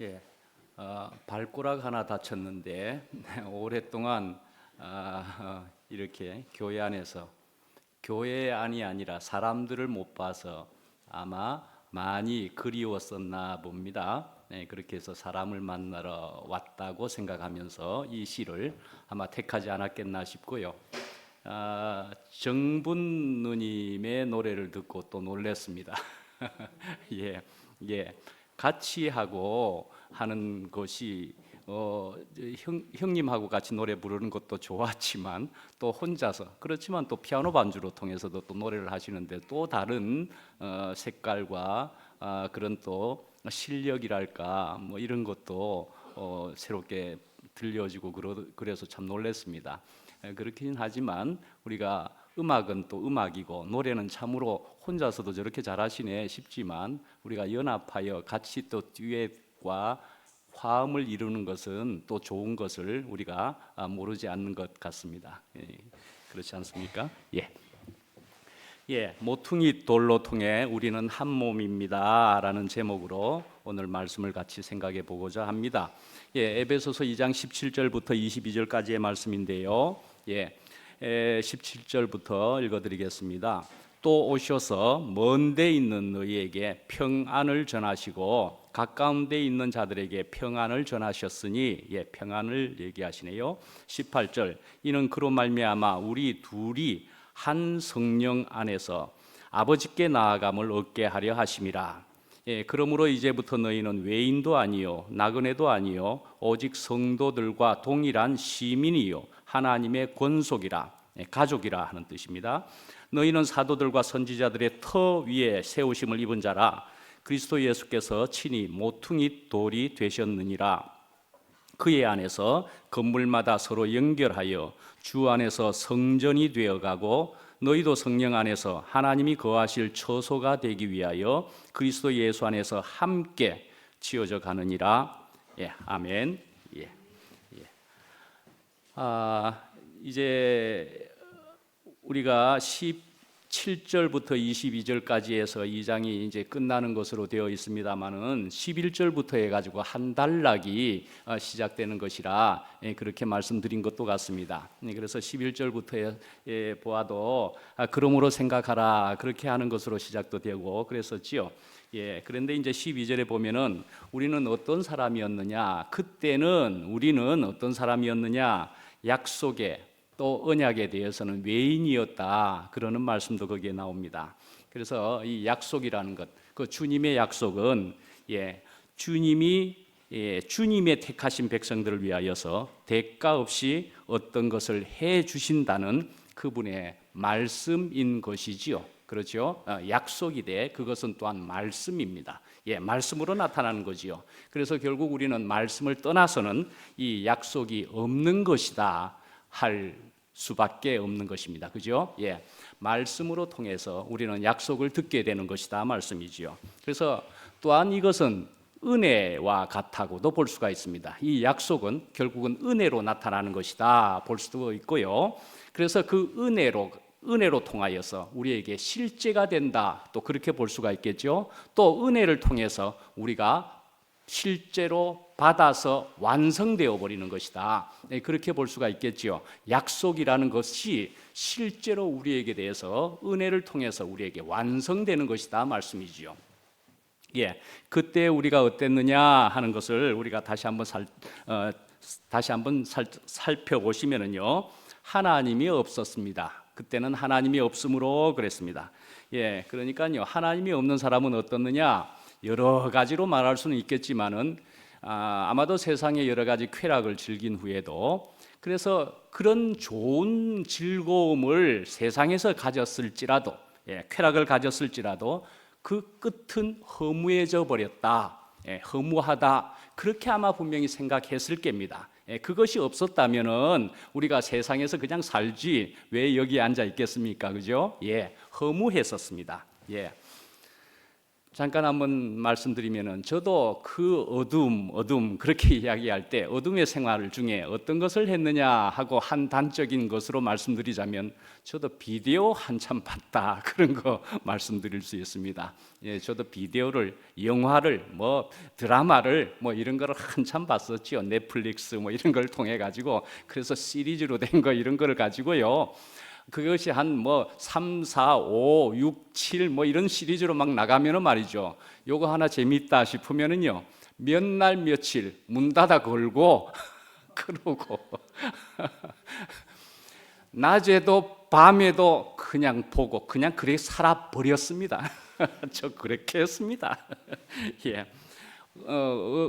예, 발가락 하나 다쳤는데 오랫동안 이렇게 교회 안에서 교회 안이 아니라 사람들을 못 봐서 아마 많이 그리웠었나 봅니다. 네, 그렇게 해서 사람을 만나러 왔다고 생각하면서 이 시를 아마 택하지 않았겠나 싶고요. 정분 누님의 노래를 듣고 또 놀랐습니다. 예, 예, 같이 하고 하는 것이 형님하고 같이 노래 부르는 것도 좋았지만 또 혼자서 그렇지만 또 피아노 반주로 통해서도 또 노래를 하시는데 또 다른 색깔과 그런 또 실력이랄까 뭐 이런 것도 새롭게 들려지고 그래서 참 놀랐습니다. 그렇긴 하지만 우리가 음악은 또 음악이고 노래는 참으로 혼자서도 저렇게 잘하시네 싶지만 우리가 연합하여 같이 또 듀엣과 화음을 이루는 것은 또 좋은 것을 우리가 모르지 않는 것 같습니다. 그렇지 않습니까? 모퉁이 돌로 통해 우리는 한 몸입니다 라는 제목으로 오늘 말씀을 같이 생각해 보고자 합니다. 에베소서 2장 17절부터 22절까지의 말씀인데요. 17절부터 읽어드리겠습니다. 또 오셔서 먼 데 있는 너희에게 평안을 전하시고 가까운 데 있는 자들에게 평안을 전하셨으니 평안을 얘기하시네요. 18절 이는 그로 말미암아 우리 둘이 한 성령 안에서 아버지께 나아감을 얻게 하려 하심이라. 그러므로 이제부터 너희는 외인도 아니요 나그네도 아니요 오직 성도들과 동일한 시민이요 하나님의 권속이라 가족이라 하는 뜻입니다. 너희는 사도들과 선지자들의 터 위에 세우심을 입은 자라. 그리스도 예수께서 친히 모퉁이 돌이 되셨느니라. 그의 안에서 건물마다 서로 연결하여 주 안에서 성전이 되어가고 너희도 성령 안에서 하나님이 거하실 처소가 되기 위하여 그리스도 예수 안에서 함께 지어져 가느니라. 아멘. 이제 우리가 17절부터 22절까지 해서 2장이 이제 끝나는 것으로 되어 있습니다만은 11절부터 해가지고 한 단락이 시작되는 것이라 그렇게 말씀드린 것도 같습니다. 그래서 11절부터 보아도 그러므로 생각하라 그렇게 하는 것으로 시작도 되고 그랬었지요. 그런데 이제 12절에 보면은 우리는 어떤 사람이었느냐, 그때는 우리는 어떤 사람이었느냐, 약속에 또 언약에 대해서는 외인이었다 그러는 말씀도 거기에 나옵니다. 그래서 이 약속이라는 것, 그 주님의 약속은 주님이 주님의 택하신 백성들을 위하여서 대가 없이 어떤 것을 해 주신다는 그분의 말씀인 것이지요. 그렇죠? 약속이되 그것은 또한 말씀입니다. 말씀으로 나타나는 거지요. 그래서 결국 우리는 말씀을 떠나서는 이 약속이 없는 것이다 할 수밖에 없는 것입니다. 그죠? 말씀으로 통해서 우리는 약속을 듣게 되는 것이다 말씀이지요. 그래서 또한 이것은 은혜와 같다고도 볼 수가 있습니다. 이 약속은 결국은 은혜로 나타나는 것이다 볼 수도 있고요. 그래서 그 은혜로 통하여서 우리에게 실제가 된다 또 그렇게 볼 수가 있겠죠. 또 은혜를 통해서 우리가 실제로 받아서 완성되어 버리는 것이다. 그렇게 볼 수가 있겠지요. 약속이라는 것이 실제로 우리에게 대해서 은혜를 통해서 우리에게 완성되는 것이다 말씀이지요. 그때 우리가 어땠느냐 하는 것을 우리가 다시 한번 살펴보시면은요. 하나님이 없었습니다. 그때는 하나님이 없으므로 그랬습니다. 그러니까요. 하나님이 없는 사람은 어떻느냐? 여러 가지로 말할 수는 있겠지만은 아마도 세상의 여러 가지 쾌락을 즐긴 후에도 그래서 그런 좋은 즐거움을 세상에서 가졌을지라도 쾌락을 가졌을지라도 그 끝은 허무해져 버렸다. 허무하다. 그렇게 아마 분명히 생각했을 겁니다. 그것이 없었다면은 우리가 세상에서 그냥 살지 왜 여기 앉아 있겠습니까? 그죠? 허무했었습니다. 잠깐 한번 말씀드리면은 저도 그 어둠 그렇게 이야기할 때 어둠의 생활 중에 어떤 것을 했느냐 하고 한 단적인 것으로 말씀드리자면 저도 비디오 한참 봤다 그런 거 말씀드릴 수 있습니다. 예, 저도 비디오를 영화를 뭐 드라마를 뭐 이런 거를 한참 봤었지요. 넷플릭스 뭐 이런 걸 통해 가지고 그래서 시리즈로 된 거 이런 거를 가지고요. 그것이 한 뭐 3, 4, 5, 6, 7 뭐 이런 시리즈로 막 나가면은 말이죠. 요거 하나 재밌다 싶으면은요. 몇 날 며칠 문 닫아 걸고 그러고 낮에도 밤에도 그냥 보고 그냥 그렇게 살아버렸습니다. 저 그렇게 했습니다. 예.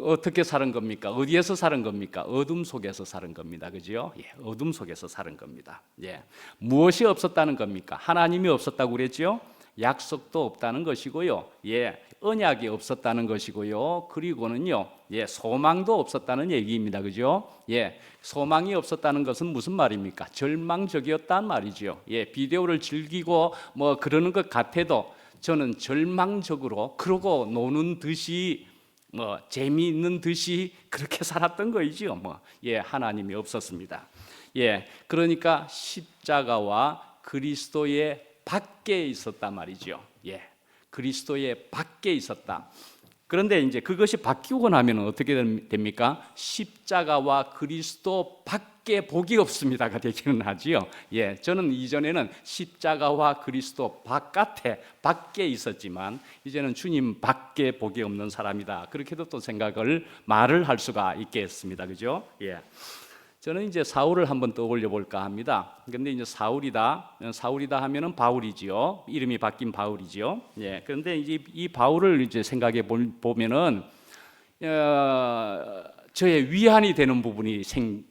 어떻게 사는 겁니까? 어디에서 사는 겁니까? 어둠 속에서 사는 겁니다. 그죠? 예, 어둠 속에서 사는 겁니다. 예. 무엇이 없었다는 겁니까? 하나님이 없었다고 그랬죠? 약속도 없다는 것이고요. 예. 언약이 없었다는 것이고요. 그리고는요. 예, 소망도 없었다는 얘기입니다. 그죠? 예. 소망이 없었다는 것은 무슨 말입니까? 절망적이었단 말이죠. 예. 비디오를 즐기고 뭐 그러는 것 같아도 저는 절망적으로 그러고 노는 듯이 뭐 재미있는 듯이 그렇게 살았던 거이지요. 뭐 예, 하나님이 없었습니다. 예, 그러니까 십자가와 그리스도의 밖에 있었단 말이죠. 예, 그리스도의 밖에 있었다. 그런데 이제 그것이 바뀌고 나면 어떻게 됩니까? 십자가와 그리스도 밖에 복이 없습니다가 되기는 하지요. 예, 저는 이전에는 십자가와 그리스도 바깥에 밖에 있었지만 이제는 주님 밖에 복이 없는 사람이다. 그렇게도 또 말을 할 수가 있겠습니다. 그죠? 예. 저는 이제 사울을 한번 떠올려 볼까 합니다. 근데 이제 사울이다 하면은 바울이지요. 이름이 바뀐 바울이지요. 예. 그런데 이제 이 바울을 이제 생각해 보면은 저의 위안이 되는 부분이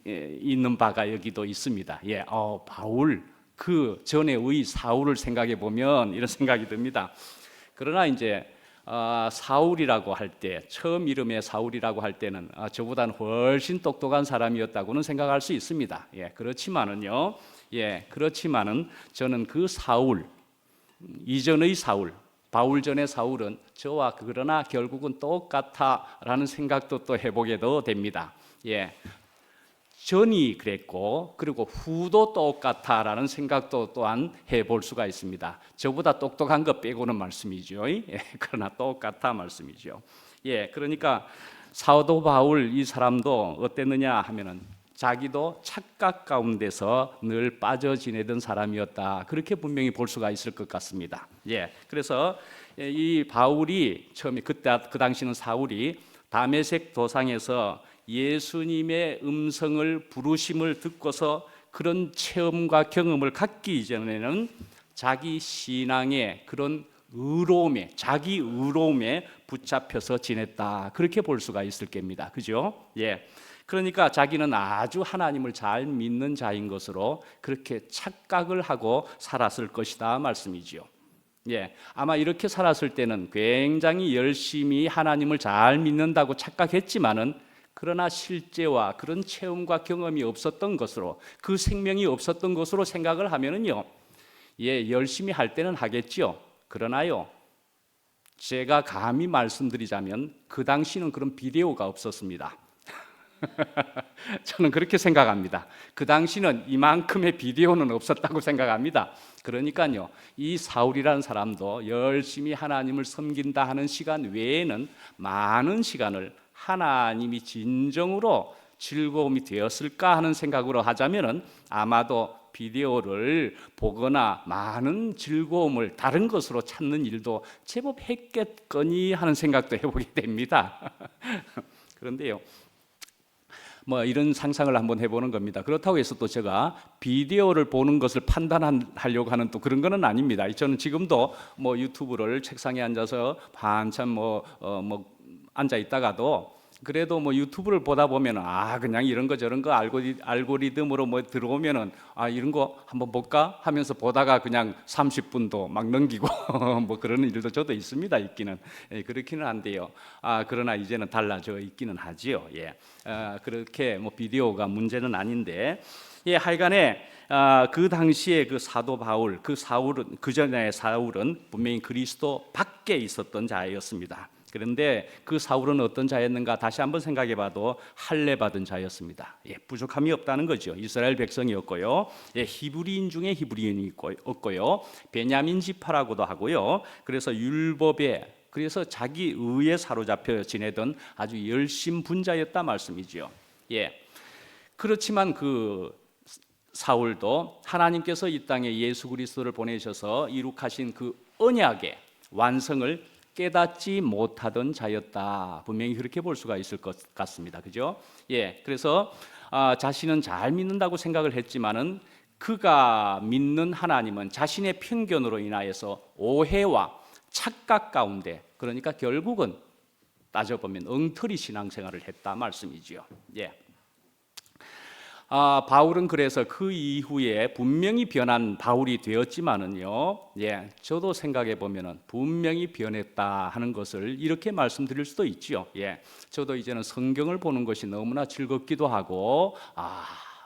있는 바가 여기도 있습니다. 예. 바울 그 전에의 사울을 생각해 보면 이런 생각이 듭니다. 그러나 이제 사울이라고 할 때 처음 이름의 사울이라고 할 때는 저보다는 훨씬 똑똑한 사람이었다고는 생각할 수 있습니다. 예, 그렇지만은요. 예, 그렇지만은 저는 그 사울 이전의 사울 바울 전의 사울은 저와 그러나 결국은 똑같다라는 생각도 또 해보게도 됩니다. 예. 전이 그랬고 그리고 후도 똑같다라는 생각도 또한 해볼 수가 있습니다. 저보다 똑똑한 것 빼고는 말씀이죠. 예, 그러나 똑같다 말씀이죠. 예, 그러니까 사도 바울 이 사람도 어땠느냐 하면은 자기도 착각 가운데서 늘 빠져 지내던 사람이었다. 그렇게 분명히 볼 수가 있을 것 같습니다. 예, 그래서 이 바울이 처음에 그때 그 당시는 사울이 다메섹 도상에서 예수님의 음성을 부르심을 듣고서 그런 체험과 경험을 갖기 이전에는 자기 신앙의 그런 의로움에 자기 의로움에 붙잡혀서 지냈다. 그렇게 볼 수가 있을 겁니다. 그죠? 예. 그러니까 자기는 아주 하나님을 잘 믿는 자인 것으로 그렇게 착각을 하고 살았을 것이다 말씀이지요. 예, 아마 이렇게 살았을 때는 굉장히 열심히 하나님을 잘 믿는다고 착각했지만은 그러나 실제와 그런 체험과 경험이 없었던 것으로 그 생명이 없었던 것으로 생각을 하면은요, 예, 열심히 할 때는 하겠지요. 그러나요, 제가 감히 말씀드리자면 그 당시는 그런 비디오가 없었습니다. 저는 그렇게 생각합니다. 그 당시는 이만큼의 비디오는 없었다고 생각합니다. 그러니까요, 이 사울이라는 사람도 열심히 하나님을 섬긴다 하는 시간 외에는 많은 시간을 하나님이 진정으로 즐거움이 되었을까 하는 생각으로 하자면은 아마도 비디오를 보거나 많은 즐거움을 다른 것으로 찾는 일도 제법 했겠거니 하는 생각도 해보게 됩니다. 그런데요, 뭐 이런 상상을 한번 해보는 겁니다. 그렇다고 해서 또 제가 비디오를 보는 것을 판단하려고 하는 또 그런 거는 아닙니다. 저는 지금도 뭐 유튜브를 책상에 앉아서 한참 뭐 앉아 있다가도 그래도 뭐 유튜브를 보다 보면은 그냥 이런 거 저런 거 알고리즘으로 뭐 들어오면은 이런 거 한번 볼까 하면서 보다가 그냥 30분도 막 넘기고 뭐 그러는 일도 저도 있기는 그렇기는 한데요. 그러나 이제는 달라져 있기는 하지요. 예. 그렇게 뭐 비디오가 문제는 아닌데 예, 하여간에 그 당시에 그 사도 바울, 그 전에 사울은 분명히 그리스도 밖에 있었던 자였습니다. 그런데 그 사울은 어떤 자였는가 다시 한번 생각해 봐도 할례 받은 자였습니다. 예, 부족함이 없다는 거죠. 이스라엘 백성이었고요. 예, 히브리인 중에 히브리인이 없고요. 베냐민 지파라고도 하고요. 그래서 율법에 그래서 자기 의에 사로잡혀 지내던 아주 열심분자였다 말씀이죠. 예. 그렇지만 그 사울도 하나님께서 이 땅에 예수 그리스도를 보내셔서 이룩하신 그 언약의 완성을 깨닫지 못하던 자였다. 분명히 그렇게 볼 수가 있을 것 같습니다. 그죠? 예. 그래서 자신은 잘 믿는다고 생각을 했지만은 그가 믿는 하나님은 자신의 편견으로 인하여서 오해와 착각 가운데, 그러니까 결국은 따져보면 엉터리 신앙생활을 했다 말씀이지요. 예. 바울은 그래서 그 이후에 분명히 변한 바울이 되었지만은요, 예, 저도 생각해 보면은 분명히 변했다 하는 것을 이렇게 말씀드릴 수도 있지요. 예, 저도 이제는 성경을 보는 것이 너무나 즐겁기도 하고,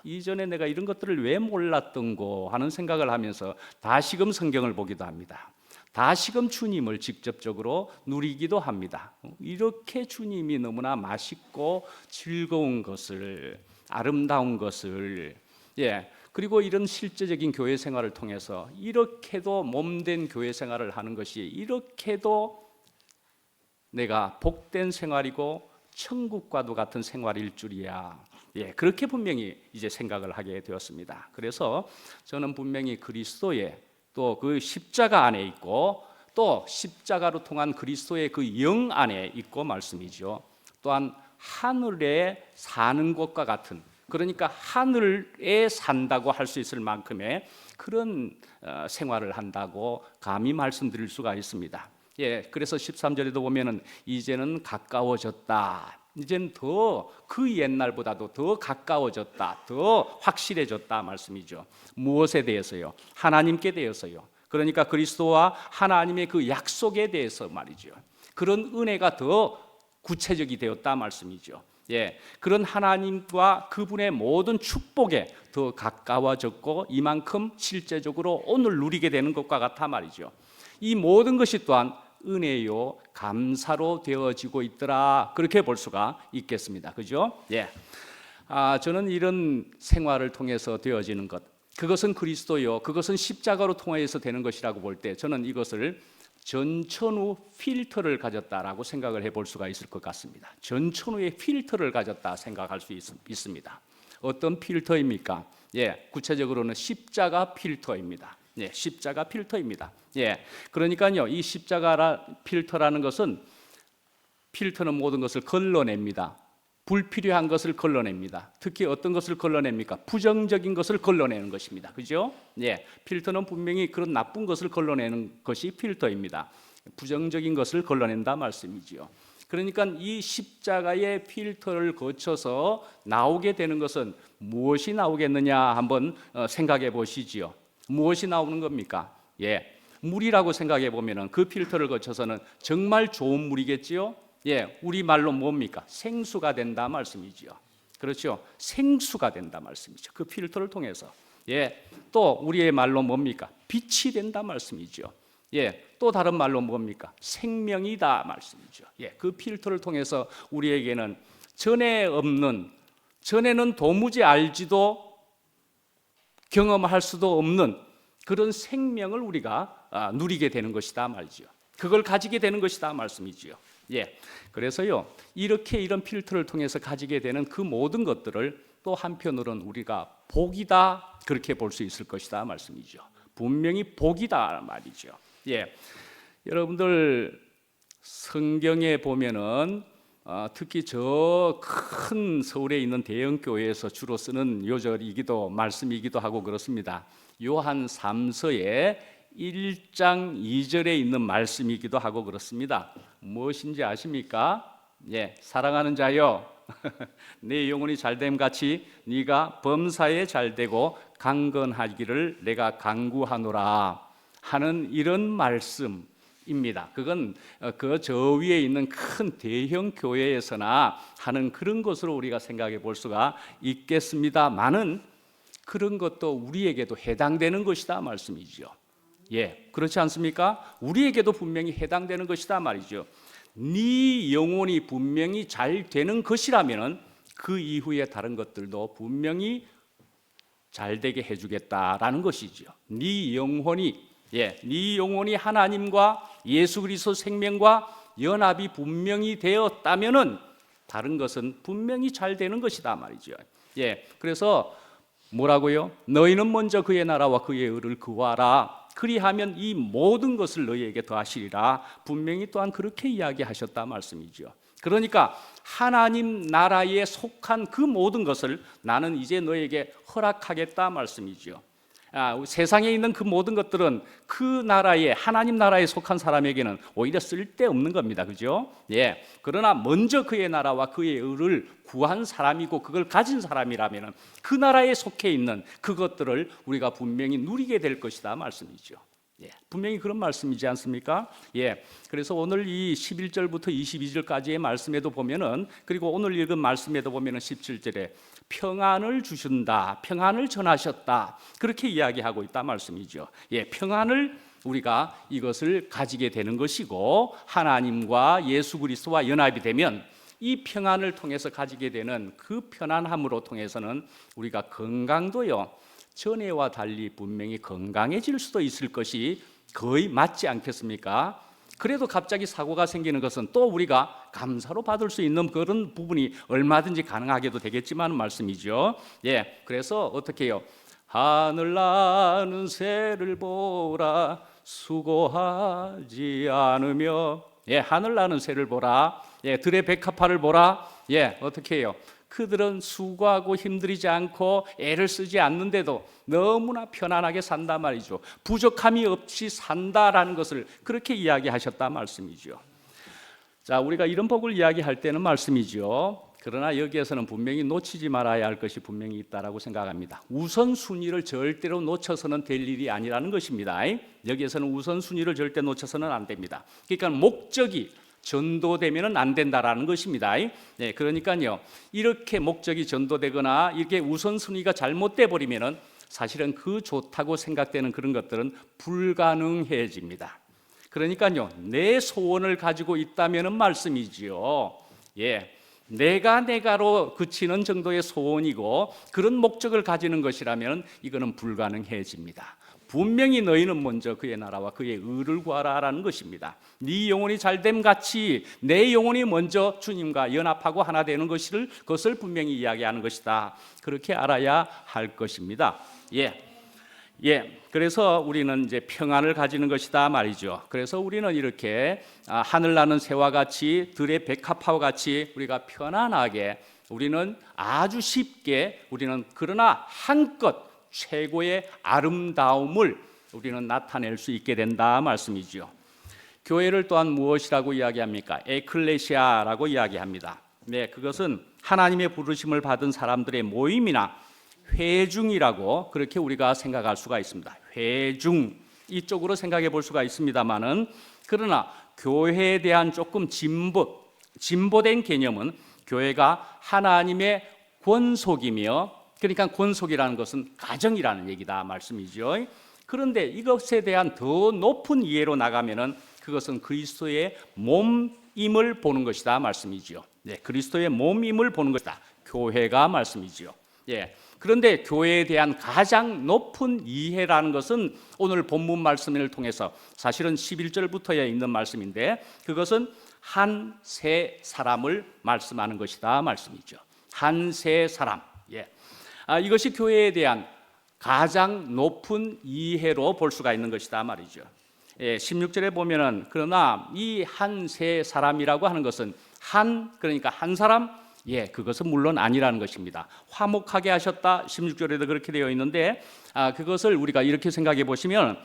이전에 내가 이런 것들을 왜 몰랐던고 하는 생각을 하면서 다시금 성경을 보기도 합니다. 다시금 주님을 직접적으로 누리기도 합니다. 이렇게 주님이 너무나 맛있고 즐거운 것을, 아름다운 것을, 예, 그리고 이런 실제적인 교회 생활을 통해서 이렇게도 몸된 교회 생활을 하는 것이 이렇게도 내가 복된 생활이고 천국과도 같은 생활일 줄이야. 예, 그렇게 분명히 이제 생각을 하게 되었습니다. 그래서 저는 분명히 그리스도의 또 그 십자가 안에 있고 또 십자가로 통한 그리스도의 그 영 안에 있고 말씀이죠. 또한 하늘에 사는 것과 같은, 그러니까 하늘에 산다고 할 수 있을 만큼의 그런 생활을 한다고 감히 말씀드릴 수가 있습니다. 예, 그래서 13절에도 보면은 이제는 가까워졌다. 이제는 더 그 옛날보다도 더 가까워졌다, 더 확실해졌다 말씀이죠. 무엇에 대해서요? 하나님께 대해서요. 그러니까 그리스도와 하나님의 그 약속에 대해서 말이죠. 그런 은혜가 더 구체적이 되었다 말씀이죠. 예, 그런 하나님과 그분의 모든 축복에 더 가까워졌고 이만큼 실제적으로 오늘 누리게 되는 것과 같아 말이죠. 이 모든 것이 또한 은혜요 감사로 되어지고 있더라, 그렇게 볼 수가 있겠습니다. 그죠? 예. 저는 이런 생활을 통해서 되어지는 것, 그것은 그리스도요, 그것은 십자가로 통하여서 되는 것이라고 볼 때 저는 이것을 전천후 필터를 가졌다라고 생각을 해볼 수가 있을 것 같습니다. 전천후의 필터를 가졌다 생각할 수 있습니다. 어떤 필터입니까? 예, 구체적으로는 십자가 필터입니다. 예, 십자가 필터입니다. 예, 그러니까요, 이 십자가 필터라는 것은, 필터는 모든 것을 걸러냅니다. 불필요한 것을 걸러냅니다. 특히 어떤 것을 걸러냅니까? 부정적인 것을 걸러내는 것입니다. 그죠? 예, 필터는 분명히 그런 나쁜 것을 걸러내는 것이 필터입니다. 부정적인 것을 걸러낸다 말씀이지요. 그러니까 이 십자가의 필터를 거쳐서 나오게 되는 것은 무엇이 나오겠느냐 한번 생각해 보시지요. 무엇이 나오는 겁니까? 예, 물이라고 생각해 보면은 그 필터를 거쳐서는 정말 좋은 물이겠지요. 예, 우리 말로 뭡니까? 생수가 된다 말씀이지요. 그렇죠? 생수가 된다 말씀이죠. 그 필터를 통해서. 예, 또 우리의 말로 뭡니까? 빛이 된다 말씀이죠. 예, 또 다른 말로 뭡니까? 생명이다 말씀이죠. 예, 그 필터를 통해서 우리에게는 전에는 도무지 알지도 경험할 수도 없는 그런 생명을 우리가 누리게 되는 것이다 말이죠. 그걸 가지게 되는 것이다 말씀이지요. 예, 그래서요, 이렇게 이런 필터를 통해서 가지게 되는 그 모든 것들을 또 한편으로는 우리가 복이다, 그렇게 볼 수 있을 것이다 말씀이죠. 분명히 복이다 말이죠. 예, 여러분들 성경에 보면은 특히 저 큰 서울에 있는 대형 교회에서 주로 쓰는 요절이기도 말씀이기도 하고 그렇습니다. 요한 3서의 1장 2절에 있는 말씀이기도 하고 그렇습니다. 무엇인지 아십니까? 예, 사랑하는 자여, 내 영혼이 잘됨 같이 네가 범사에 잘되고 강건하기를 내가 간구하노라 하는 이런 말씀입니다. 그건 그 저 위에 있는 큰 대형 교회에서나 하는 그런 것으로 우리가 생각해 볼 수가 있겠습니다만은, 그런 것도 우리에게도 해당되는 것이다 말씀이죠. 예, 그렇지 않습니까? 우리에게도 분명히 해당되는 것이다 말이죠. 네 영혼이 분명히 잘 되는 것이라면은 그 이후에 다른 것들도 분명히 잘 되게 해주겠다라는 것이죠. 네 영혼이 하나님과 예수 그리스도 생명과 연합이 분명히 되었다면은 다른 것은 분명히 잘 되는 것이다 말이죠. 예, 그래서 뭐라고요? 너희는 먼저 그의 나라와 그의 의를 구하라. 그리하면 이 모든 것을 너희에게 더하시리라. 분명히 또한 그렇게 이야기하셨다 말씀이죠. 그러니까 하나님 나라에 속한 그 모든 것을 나는 이제 너에게 허락하겠다 말씀이죠. 세상에 있는 그 모든 것들은 그 나라에 하나님 나라에 속한 사람에게는 오히려 쓸데없는 겁니다. 그죠? 예. 그러나 먼저 그의 나라와 그의 의를 구한 사람이고 그걸 가진 사람이라면 그 나라에 속해 있는 그것들을 우리가 분명히 누리게 될 것이다 말씀이죠. 예, 분명히 그런 말씀이지 않습니까? 예, 그래서 오늘 이 11절부터 22절까지의 말씀에도 보면은, 그리고 오늘 읽은 말씀에도 보면은 17절에 평안을 주신다, 평안을 전하셨다, 그렇게 이야기하고 있다 말씀이죠. 예, 평안을 우리가 이것을 가지게 되는 것이고, 하나님과 예수 그리스도와 연합이 되면 이 평안을 통해서 가지게 되는 그 편안함으로 통해서는 우리가 건강도요, 전에와 달리 분명히 건강해질 수도 있을 것이 거의 맞지 않겠습니까? 그래도 갑자기 사고가 생기는 것은 또 우리가 감사로 받을 수 있는 그런 부분이 얼마든지 가능하게도 되겠지만 말씀이죠. 예, 그래서 어떻게 해요? 하늘 나는 새를 보라 수고하지 않으며, 예, 하늘 나는 새를 보라, 예, 들의 백합화를 보라, 예, 어떻게 해요? 그들은 수고하고 힘들이지 않고 애를 쓰지 않는데도 너무나 편안하게 산다 말이죠. 부족함이 없이 산다라는 것을 그렇게 이야기하셨다 말씀이죠. 자, 우리가 이런 복을 이야기할 때는 말씀이죠. 그러나 여기에서는 분명히 놓치지 말아야 할 것이 분명히 있다라고 생각합니다. 우선순위를 절대로 놓쳐서는 될 일이 아니라는 것입니다. 여기에서는 우선순위를 절대 놓쳐서는 안 됩니다. 그러니까 목적이 전도되면은 안 된다라는 것입니다. 네, 그러니까요, 이렇게 목적이 전도되거나 이렇게 우선순위가 잘못돼 버리면은 사실은 그 좋다고 생각되는 그런 것들은 불가능해집니다. 그러니까요, 내 소원을 가지고 있다면은 말씀이지요. 예, 내가로 그치는 정도의 소원이고 그런 목적을 가지는 것이라면 이거는 불가능해집니다. 분명히 너희는 먼저 그의 나라와 그의 의를 구하라라는 것입니다. 네 영혼이 잘됨 같이 내 영혼이 먼저 주님과 연합하고 하나 되는 것을 분명히 이야기하는 것이다. 그렇게 알아야 할 것입니다. 예. 그래서 우리는 이제 평안을 가지는 것이다 말이죠. 그래서 우리는 이렇게 하늘 나는 새와 같이 들의 백합화와 같이 우리가 편안하게, 우리는 아주 쉽게, 우리는 그러나 한껏 최고의 아름다움을 우리는 나타낼 수 있게 된다 말씀이죠. 교회를 또한 무엇이라고 이야기합니까? 에클레시아라고 이야기합니다. 네, 그것은 하나님의 부르심을 받은 사람들의 모임이나 회중이라고 그렇게 우리가 생각할 수가 있습니다. 회중, 이쪽으로 생각해 볼 수가 있습니다만은, 그러나 교회에 대한 조금 진보된 개념은 교회가 하나님의 권속이며, 그러니까 권속이라는 것은 가정이라는 얘기다 말씀이죠. 그런데 이것에 대한 더 높은 이해로 나가면은 그것은 그리스도의 몸임을 보는 것이다 말씀이죠. 네, 그리스도의 몸임을 보는 것이다. 교회가 말씀이죠. 예. 그런데 교회에 대한 가장 높은 이해라는 것은 오늘 본문 말씀을 통해서 사실은 11절부터에 있는 말씀인데, 그것은 한 세 사람을 말씀하는 것이다 말씀이죠. 한 세 사람. 예. 이것이 교회에 대한 가장 높은 이해로 볼 수가 있는 것이다 말이죠. 예, 16절에 보면은, 그러나 이 한 세 사람이라고 하는 것은 그러니까 한 사람, 예, 그것은 물론 아니라는 것입니다. 화목하게 하셨다, 16절에도 그렇게 되어 있는데, 그것을 우리가 이렇게 생각해 보시면,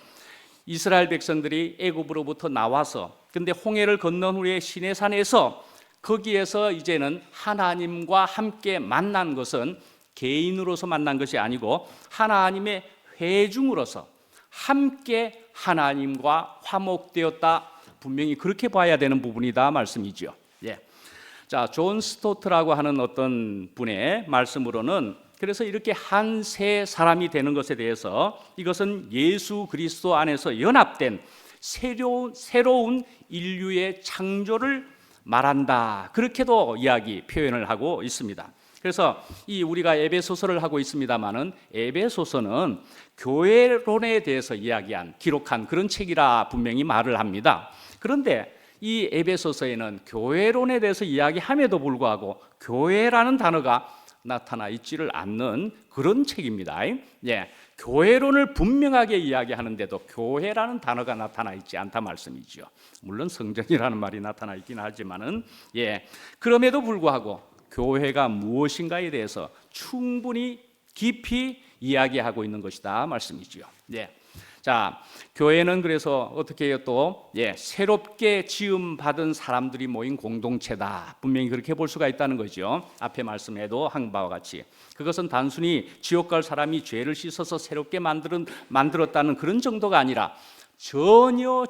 이스라엘 백성들이 애굽으로부터 나와서, 근데 홍해를 건넌 후에 시내산에서 거기에서 이제는 하나님과 함께 만난 것은 개인으로서 만난 것이 아니고 하나님의 회중으로서 함께 하나님과 화목되었다. 분명히 그렇게 봐야 되는 부분이다 말씀이죠. 예. 자, 존 스토트라고 하는 어떤 분의 말씀으로는 그래서 이렇게 한 새 사람이 되는 것에 대해서 이것은 예수 그리스도 안에서 연합된 새로운 인류의 창조를 말한다. 그렇게도 표현을 하고 있습니다. 그래서 이 우리가 에베소서를 하고 있습니다만은 에베소서는 교회론에 대해서 기록한 그런 책이라 분명히 말을 합니다. 그런데 이 에베소서에는 교회론에 대해서 이야기함에도 불구하고 교회라는 단어가 나타나 있지를 않는 그런 책입니다. 예, 교회론을 분명하게 이야기하는데도 교회라는 단어가 나타나 있지 않다 말씀이죠. 물론 성전이라는 말이 나타나 있긴 하지만은 그럼에도 불구하고 교회가 무엇인가에 대해서 충분히 깊이 이야기하고 있는 것이다 말씀이죠. 자, 교회는 그래서 어떻게 해요? 또 새롭게 지음 받은 사람들이 모인 공동체다. 분명히 그렇게 볼 수가 있다는 거죠. 앞에 말씀에도 한 바와 같이 그것은 단순히 지옥 갈 사람이 죄를 씻어서 새롭게 만들었다는 그런 정도가 아니라 전혀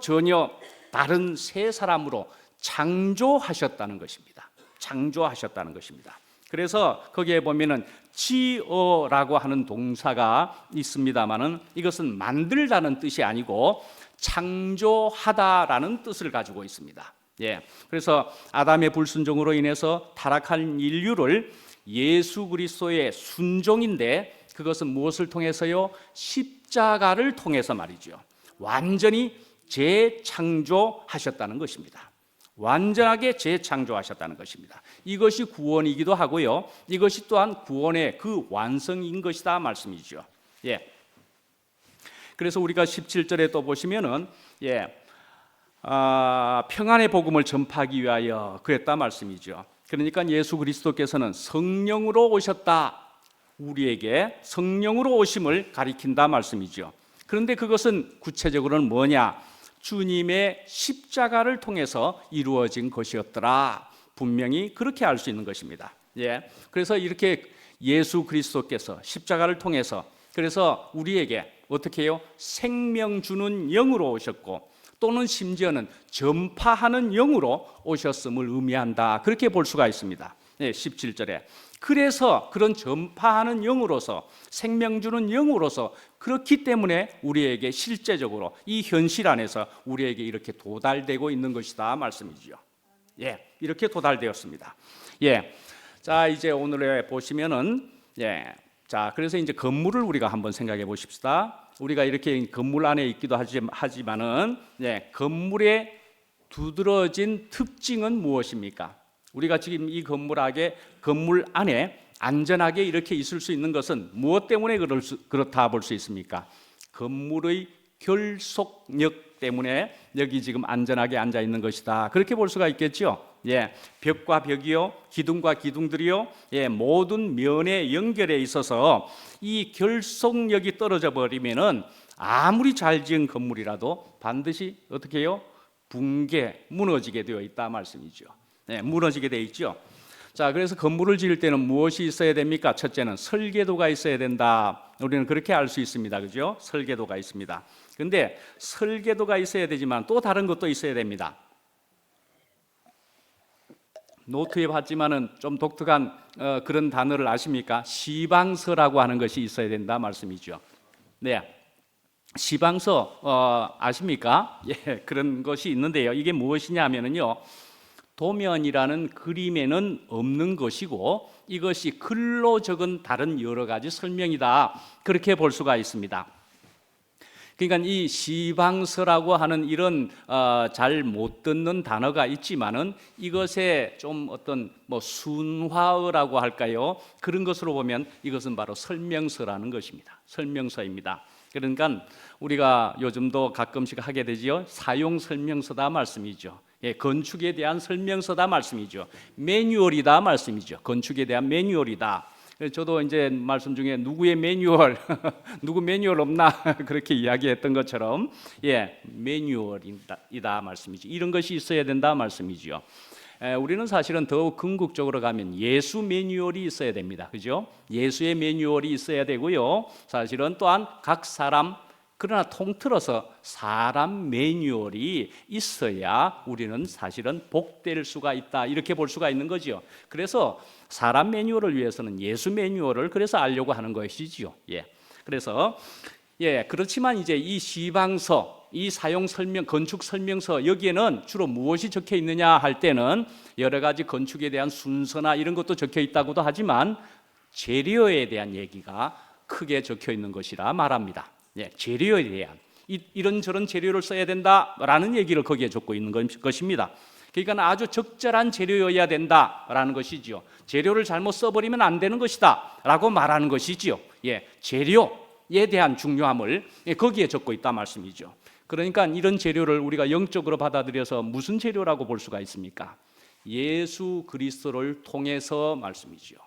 다른 새 사람으로 창조하셨다는 것입니다. 창조하셨다는 것입니다. 그래서 거기에 보면은 지어라고 하는 동사가 있습니다만은 이것은 만들다는 뜻이 아니고 창조하다라는 뜻을 가지고 있습니다. 그래서 아담의 불순종으로 인해서 타락한 인류를 예수 그리스도의 순종인데 그것은 무엇을 통해서요? 십자가를 통해서 말이죠. 완전히 재창조하셨다는 것입니다. 완전하게 재창조하셨다는 것입니다. 이것이 구원이기도 하고요. 이것이 또한 구원의 그 완성인 것이다 말씀이죠. 그래서 우리가 17절에 또 보시면은 평안의 복음을 전파하기 위하여 그랬다 말씀이죠. 그러니까 예수 그리스도께서는 성령으로 오셨다. 우리에게 성령으로 오심을 가리킨다 말씀이죠. 그런데 그것은 구체적으로는 뭐냐? 주님의 십자가를 통해서 이루어진 것이었더라. 분명히 그렇게 알 수 있는 것입니다. 그래서 이렇게 예수 그리스도께서 십자가를 통해서 그래서 우리에게 어떻게 해요? 생명 주는 영으로 오셨고 또는 심지어는 전파하는 영으로 오셨음을 의미한다. 그렇게 볼 수가 있습니다. 17절에 그래서 그런 전파하는 영으로서 생명 주는 영으로서 그렇기 때문에 우리에게 실제적으로 이 현실 안에서 우리에게 이렇게 도달되고 있는 것이다 말씀이죠. 이렇게 도달되었습니다. 자, 이제 오늘에 보시면은 자, 그래서 이제 건물을 우리가 한번 생각해 보십시다. 우리가 이렇게 건물 안에 있기도 하지만은 건물의 두드러진 특징은 무엇입니까? 우리가 지금 이 건물 안에 안전하게 이렇게 있을 수 있는 것은 무엇 때문에 그렇다 볼 수 있습니까? 건물의 결속력 때문에 여기 지금 안전하게 앉아 있는 것이다. 그렇게 볼 수가 있겠죠. 벽과 벽이요, 기둥과 기둥들이요, 모든 면의 연결에 있어서 이 결속력이 떨어져 버리면은 아무리 잘 지은 건물이라도 반드시 어떻게 해요? 무너지게 되어 있다 말씀이죠. 무너지게 되어 있죠. 자, 그래서 건물을 지을 때는 무엇이 있어야 됩니까? 첫째는 설계도가 있어야 된다. 우리는 그렇게 알 수 있습니다. 그죠? 설계도가 있습니다. 근데 설계도가 있어야 되지만 또 다른 것도 있어야 됩니다. 노트에 봤지만은 좀 독특한 그런 단어를 아십니까? 시방서라고 하는 것이 있어야 된다 말씀이죠. 시방서 아십니까? 그런 것이 있는데요. 이게 무엇이냐면은요. 도면이라는 그림에는 없는 것이고 이것이 글로 적은 다른 여러 가지 설명이다. 그렇게 볼 수가 있습니다. 그러니까 이 시방서라고 하는 이런 잘 못 듣는 단어가 있지만은 이것에 좀 어떤 순화어라고 할까요? 그런 것으로 보면 이것은 바로 설명서라는 것입니다. 설명서입니다. 그러니까 우리가 요즘도 가끔씩 하게 되지요. 사용 설명서다 말씀이죠. 건축에 대한 설명서다 말씀이죠. 매뉴얼이다 말씀이죠. 건축에 대한 매뉴얼이다. 저도 이제 말씀 중에 누구의 매뉴얼, 누구 매뉴얼 없나 그렇게 이야기했던 것처럼 매뉴얼이다 말씀이죠. 이런 것이 있어야 된다 말씀이죠. 우리는 사실은 더욱 궁극적으로 가면 예수 매뉴얼이 있어야 됩니다. 그죠? 예수의 매뉴얼이 있어야 되고요. 사실은 또한 각 사람 그러나 통틀어서 사람 매뉴얼이 있어야 우리는 사실은 복될 수가 있다, 이렇게 볼 수가 있는 거죠. 그래서 사람 매뉴얼을 위해서는 예수 매뉴얼을 그래서 알려고 하는 것이지요. 그래서 그렇지만 이제 이 시방서, 이 사용 설명, 건축 설명서, 여기에는 주로 무엇이 적혀 있느냐 할 때는 여러 가지 건축에 대한 순서나 이런 것도 적혀 있다고도 하지만 재료에 대한 얘기가 크게 적혀 있는 것이라 말합니다. 재료에 대한 이런저런 재료를 써야 된다라는 얘기를 거기에 적고 있는 것입니다. 그러니까 아주 적절한 재료여야 된다라는 것이지요. 재료를 잘못 써버리면 안 되는 것이다라고 말하는 것이지요. 재료에 대한 중요함을 거기에 적고 있다 말씀이죠. 그러니까 이런 재료를 우리가 영적으로 받아들여서 무슨 재료라고 볼 수가 있습니까? 예수 그리스도를 통해서 말씀이지요.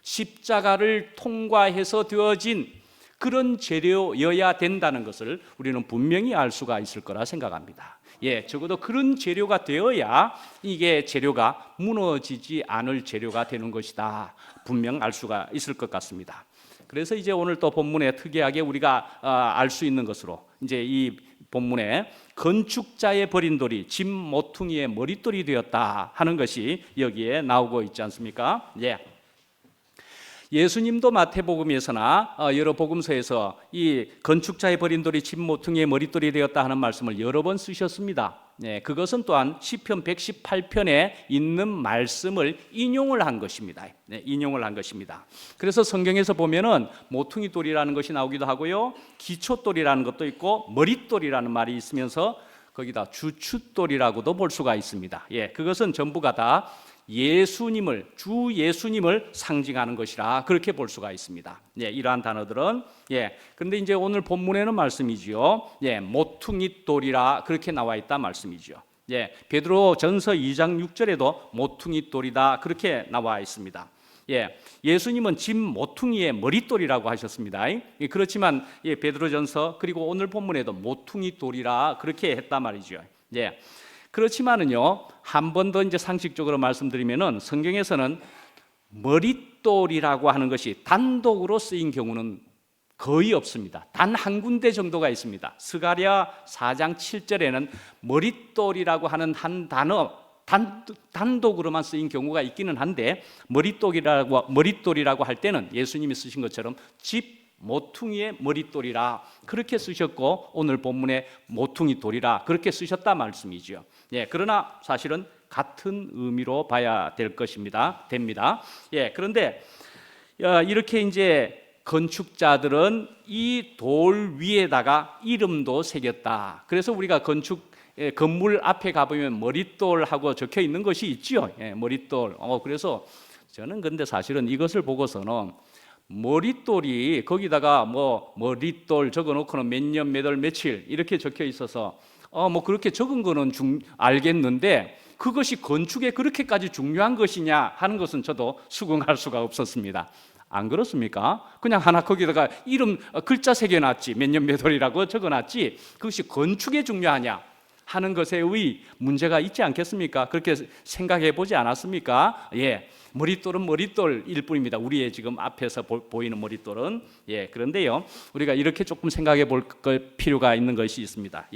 십자가를 통과해서 되어진 그런 재료여야 된다는 것을 우리는 분명히 알 수가 있을 거라 생각합니다. 적어도 그런 재료가 되어야 이게 재료가 무너지지 않을 재료가 되는 것이다, 분명 알 수가 있을 것 같습니다. 그래서 이제 오늘 또 본문에 특이하게 우리가 알 수 있는 것으로, 이제 이 본문에 건축자의 버린 돌이 집 모퉁이의 머릿돌이 되었다 하는 것이 여기에 나오고 있지 않습니까? 예수님도 마태복음에서나 여러 복음서에서 이 건축자의 버린 돌이 집 모퉁이의 머릿돌이 되었다 하는 말씀을 여러 번 쓰셨습니다. 그것은 또한 시편 118편에 있는 말씀을 인용을 한 것입니다. 인용을 한 것입니다. 그래서 성경에서 보면은 모퉁이 돌이라는 것이 나오기도 하고요, 기초돌이라는 것도 있고 머릿돌이라는 말이 있으면서 거기다 주춧돌이라고도 볼 수가 있습니다. 그것은 전부가 다 주 예수님을 상징하는 것이라 그렇게 볼 수가 있습니다. 이러한 단어들은 그런데 이제 오늘 본문에는 말씀이지요. 모퉁이 돌이라 그렇게 나와 있다 말씀이죠. 베드로전서 2장 6절에도 모퉁이 돌이다 그렇게 나와 있습니다. 예수님은 집 모퉁이의 머릿돌이라고 하셨습니다. 그렇지만 베드로전서 그리고 오늘 본문에도 모퉁이 돌이라 그렇게 했단 말이죠. 그렇지만은요, 한 번 더 이제 상식적으로 말씀드리면은 성경에서는 머릿돌이라고 하는 것이 단독으로 쓰인 경우는 거의 없습니다. 단 한 군데 정도가 있습니다. 스가랴 4장 7절에는 머릿돌이라고 하는 한 단어 단독으로만 쓰인 경우가 있기는 한데, 머릿돌이라고 할 때는 예수님이 쓰신 것처럼 집 모퉁이의 머릿돌이라 그렇게 쓰셨고, 오늘 본문에 모퉁이 돌이라 그렇게 쓰셨다 말씀이죠. 그러나 사실은 같은 의미로 봐야 될 것입니다. 그런데 이렇게 이제 건축자들은 이 돌 위에다가 이름도 새겼다. 그래서 우리가 건물 앞에 가보면 머릿돌하고 적혀 있는 것이 있죠. 머릿돌. 그래서 저는 근데 사실은 이것을 보고서는 머릿돌이 거기다가 머릿돌 적어놓고는 몇 년 몇 월 며칠 이렇게 적혀 있어서 그렇게 적은 거는 알겠는데 그것이 건축에 그렇게까지 중요한 것이냐 하는 것은 저도 수긍할 수가 없었습니다. 안 그렇습니까? 그냥 하나 거기다가 이름 글자 새겨놨지, 몇 년 몇 월이라고 적어놨지, 그것이 건축에 중요하냐 하는 것의 문제가 있지 않겠습니까? 그렇게 생각해 보지 않았습니까? 머릿돌은 머릿돌일 뿐입니다. 우리의 지금 앞에서 보이는 머릿돌은. 그런데요, 우리가 이렇게 조금 생각해 볼 필요가 있는 것이 있습니다.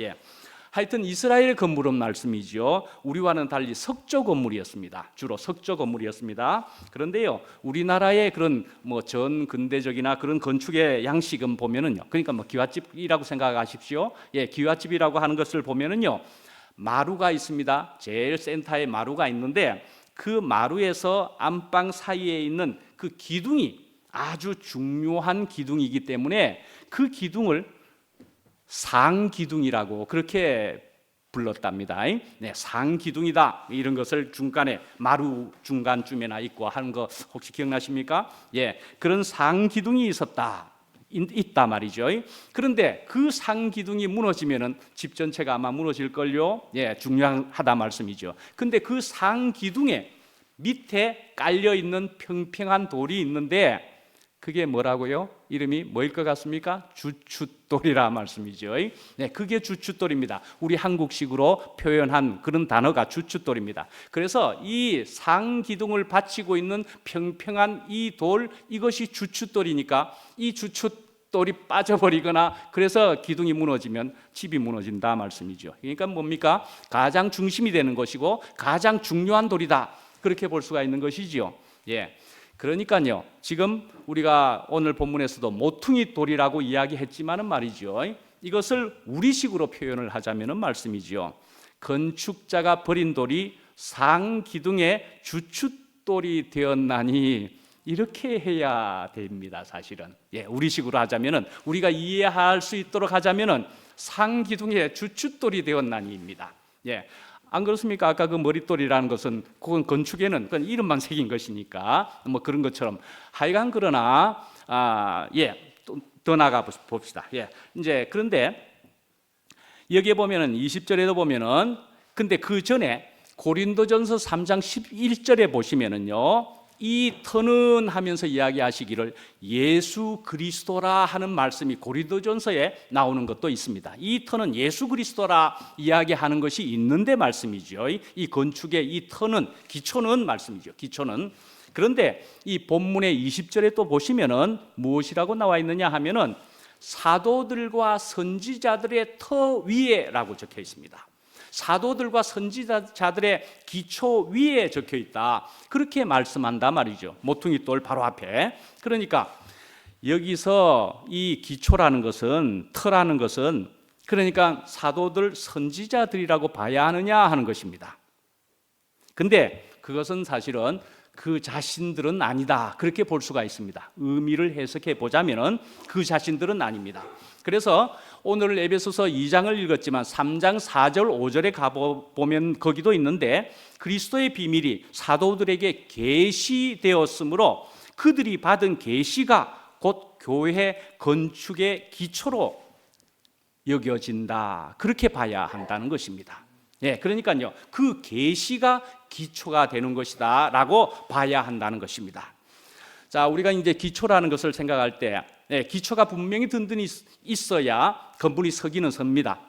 하여튼 이스라엘 건물은 말씀이죠, 우리와는 달리 석조 건물이었습니다. 주로 석조 건물이었습니다. 그런데요, 우리나라의 그런 전 근대적이나 그런 건축의 양식은 보면은요, 그러니까 기와집이라고 생각하십시오. 기와집이라고 하는 것을 보면은요, 마루가 있습니다. 제일 센터에 마루가 있는데 그 마루에서 안방 사이에 있는 그 기둥이 아주 중요한 기둥이기 때문에 그 기둥을 상기둥이라고 그렇게 불렀답니다. 상기둥이다, 이런 것을 중간에 마루 중간쯤에나 있고 하는 거 혹시 기억나십니까? 그런 상기둥이 있다 말이죠. 그런데 그 상기둥이 무너지면은 집 전체가 아마 무너질걸요. 중요하다 말씀이죠. 근데 그 상기둥에 밑에 깔려 있는 평평한 돌이 있는데 그게 뭐라고요? 이름이 뭐일 것 같습니까? 주춧돌이라 말씀이죠. 그게 주춧돌입니다. 우리 한국식으로 표현한 그런 단어가 주춧돌입니다. 그래서 이 상기둥을 받치고 있는 평평한 이 돌, 이것이 주춧돌이니까 이 주춧돌 돌이 빠져버리거나 그래서 기둥이 무너지면 집이 무너진다 말씀이죠. 그러니까 뭡니까? 가장 중심이 되는 것이고 가장 중요한 돌이다, 그렇게 볼 수가 있는 것이지요. 예, 그러니까요, 지금 우리가 오늘 본문에서도 모퉁이 돌이라고 이야기했지만은 말이죠, 이것을 우리식으로 표현을 하자면은 말씀이지요, 건축자가 버린 돌이 상기둥의 주춧돌이 되었나니, 이렇게 해야 됩니다. 사실은 우리식으로 하자면은, 우리가 이해할 수 있도록 하자면은 상기둥의 주춧돌이 되었나니입니다. 안 그렇습니까? 아까 그 머릿돌이라는 것은 그건 건축에는 그건 이름만 새긴 것이니까 뭐 그런 것처럼, 하여간 그러나 더 나가 봅시다. 이제 그런데 여기에 보면은 20절에도 보면은, 근데 그 전에 고린도전서 3장 11절에 보시면은요, 이 터는 하면서 이야기하시기를 예수 그리스도라 하는 말씀이 고린도전서에 나오는 것도 있습니다. 이 터는 예수 그리스도라 이야기하는 것이 있는데 말씀이죠. 이 건축의 이 터는, 기초는 말씀이죠. 기초는. 그런데 이 본문의 20절에 또 보시면은 무엇이라고 나와 있느냐 하면은 사도들과 선지자들의 터 위에라고 적혀 있습니다. 사도들과 선지자들의 기초 위에 적혀 있다, 그렇게 말씀한다 말이죠. 모퉁이 돌 바로 앞에. 그러니까 여기서 이 기초라는 것은, 터라는 것은, 그러니까 사도들, 선지자들이라고 봐야 하느냐 하는 것입니다. 근데 그것은 사실은 그 자신들은 아니다, 그렇게 볼 수가 있습니다. 의미를 해석해 보자면은 그 자신들은 아닙니다. 그래서 오늘 에베소서 2장을 읽었지만 3장 4절 5절에 가보면 거기도 있는데, 그리스도의 비밀이 사도들에게 계시되었으므로 그들이 받은 계시가 곧 교회 건축의 기초로 여겨진다, 그렇게 봐야 한다는 것입니다. 그러니까요, 그 계시가 기초가 되는 것이다 라고 봐야 한다는 것입니다. 자, 우리가 이제 기초라는 것을 생각할 때 기초가 분명히 든든히 있어야 건물이 서기는 섭니다.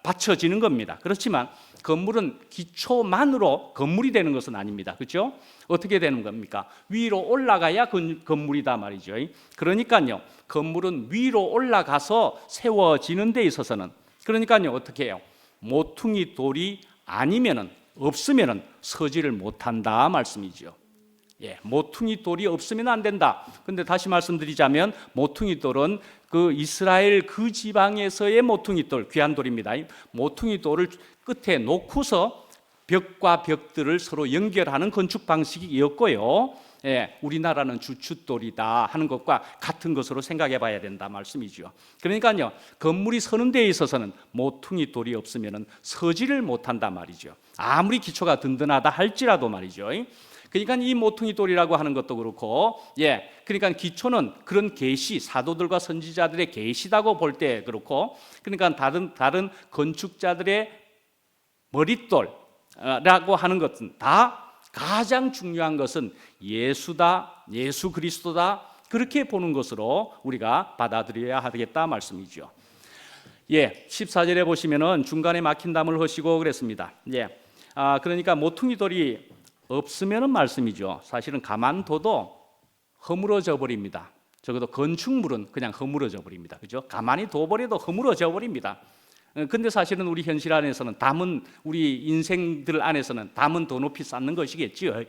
받쳐지는 겁니다. 그렇지만 건물은 기초만으로 건물이 되는 것은 아닙니다. 그렇죠? 어떻게 되는 겁니까? 위로 올라가야 건물이다 말이죠. 그러니까요, 건물은 위로 올라가서 세워지는 데 있어서는, 그러니까요, 어떻게 해요? 모퉁이 돌이 아니면은, 없으면은 서지를 못한다 말씀이죠. 모퉁이 돌이 없으면 안 된다. 근데 다시 말씀드리자면 모퉁이 돌은 그 이스라엘 그 지방에서의 모퉁이 돌, 귀한 돌입니다. 모퉁이 돌을 끝에 놓고서 벽과 벽들을 서로 연결하는 건축 방식이었고요. 우리나라는 주춧돌이다 하는 것과 같은 것으로 생각해 봐야 된다 말씀이죠. 그러니까요, 건물이 서는 데에 있어서는 모퉁이 돌이 없으면 서지를 못한다 말이죠. 아무리 기초가 든든하다 할지라도 말이죠. 그러니까 이 모퉁이 돌이라고 하는 것도 그렇고, 그러니까 기초는 그런 계시, 사도들과 선지자들의 계시다고 볼 때 그렇고, 그러니까 다른 건축자들의 머릿돌라고 하는 것은 다 가장 중요한 것은 예수다, 예수 그리스도다, 그렇게 보는 것으로 우리가 받아들여야 하겠다 말씀이죠. 14절에 보시면은 중간에 막힌 담을 허시고 그랬습니다. 그러니까 모퉁이 돌이 없으면은 말씀이죠. 사실은 가만둬도 허물어져 버립니다. 적어도 건축물은 그냥 허물어져 버립니다. 그죠? 가만히 둬버려도 허물어져 버립니다. 근데 사실은 우리 현실 안에서는, 우리 인생들 안에서는 담은 더 높이 쌓는 것이겠지요.